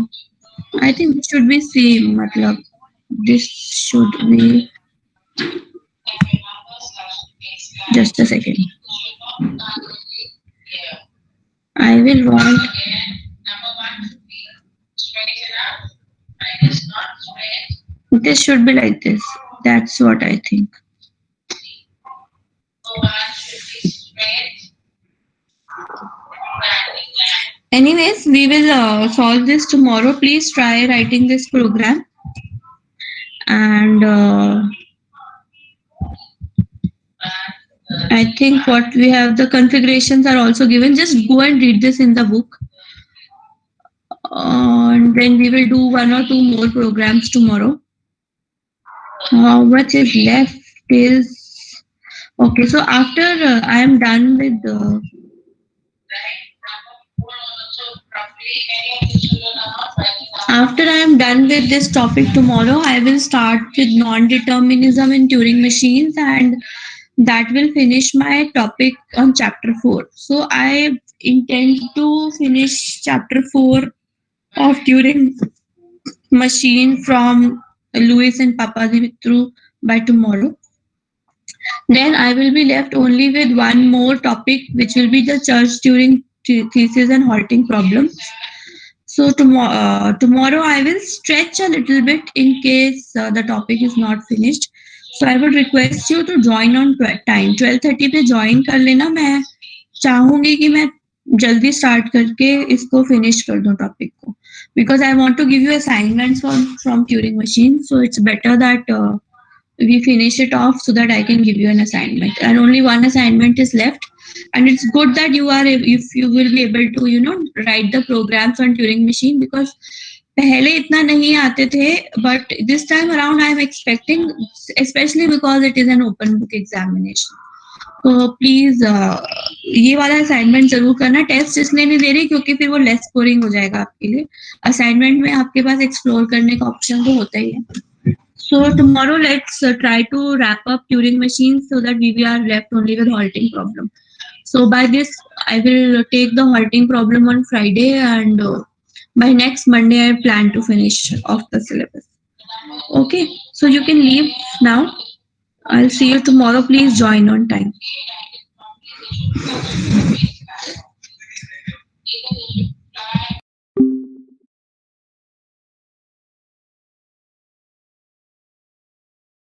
I think should be same. मतलब this should be. Just a second. I will want this should be like this. That's what I think. Anyways, we will solve this tomorrow. Please try writing this program. And I think what we have, the configurations are also given. Just go and read this in the book. And then we will do 1 or 2 more programs tomorrow. What is left is, okay, so after I am done with the this topic tomorrow, I will start with non-determinism in Turing machines, and that will finish my topic on chapter 4. So I intend to finish chapter 4 of Turing machine from Lewis and Papazimitru by tomorrow. Then I will be left only with one more topic, which will be the Church-Turing thesis and halting problems. So tomorrow I will stretch a little bit in case the topic is not finished. So I would request you to join on time. 12:30 पे join कर लेना. मैं चाहूंगी कि मैं जल्दी start करके इसको finish कर दूं topic को, because I want to give you assignments from Turing machine. So it's better that we finish it off so that I can give you an assignment. And only one assignment is left. And it's good that if you will be able to, write the programs on Turing machine, because पहले इतना नहीं आते थे, but this time around I am expecting, especially because it is an open book examination. तो please ये वाला assignment जरूर करना. टेस्ट इसलिए नहीं दे रही क्योंकि फिर वो लेस स्कोरिंग हो जाएगा आपके लिए. असाइनमेंट में आपके पास एक्सप्लोर करने का ऑप्शन तो होता ही है. So tomorrow let's try to wrap up Turing machine so that we are left only with halting problem. So by this I will take the halting problem on Friday, and by next Monday I plan to finish off the syllabus. Okay, so you can leave now. I'll see you tomorrow. Please join on time.